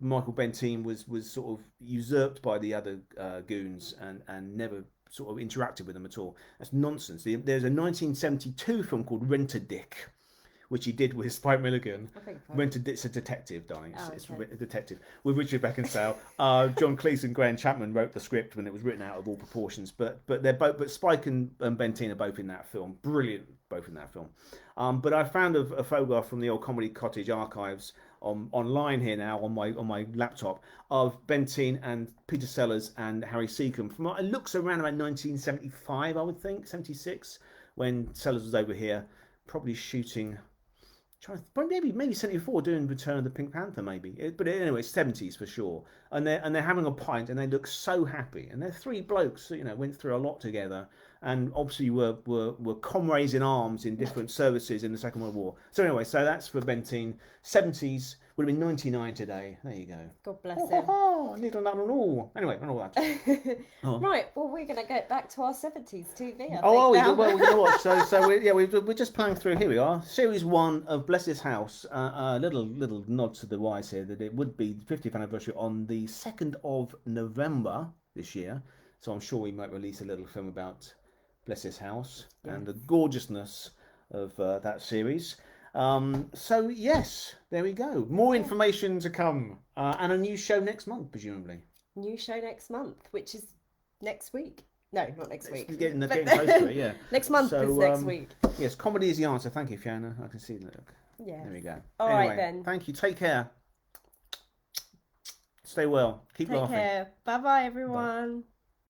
Michael Benteen was sort of usurped by the other goons and never sort of interacted with them at all. That's nonsense. There's a 1972 film called Rent-A-Dick, which he did with Spike Milligan. It's a detective, darling. It's a detective with Richard Beckinsale. John Cleese and Graham Chapman wrote the script when it was written out of all proportions. But Spike and Benteen are both in that film. Brilliant, both in that film. But I found a photograph from the old Comedy Cottage archives online here now on my laptop of Benteen and Peter Sellers and Harry Seacombe from, it looks around about 1975, I would think, 76, when Sellers was over here, probably shooting. Maybe 74, doing Return of the Pink Panther, maybe. But anyway, 70s for sure. And they're having a pint, and they look so happy. And they're three blokes, went through a lot together, and obviously were comrades in arms in different services in the Second World War. So anyway, that's for Benteen. 70s would have been 99 today. There you go. God bless him. Little that and all. Anyway, and all that. Right. Well, we're going to get back to our 70s TV. Well, we're going to watch. So we're just playing through. Here we are, Series 1 of Bless His House. A little nod to the wise here that it would be the 50th anniversary on the 2nd of November this year. So I'm sure we might release a little film about Bless His House and the gorgeousness of that series. So yes, there we go. More information to come, and a new show next month, presumably. New show next month, which is next week. No, not next week. Getting close to it, yeah. Next month is next week. Yes, comedy is the answer. Thank you, Fiona. I can see that. Yeah. There we go. All right then. Thank you. Take care. Stay well. Keep laughing. Take care. Bye bye, everyone. Bye.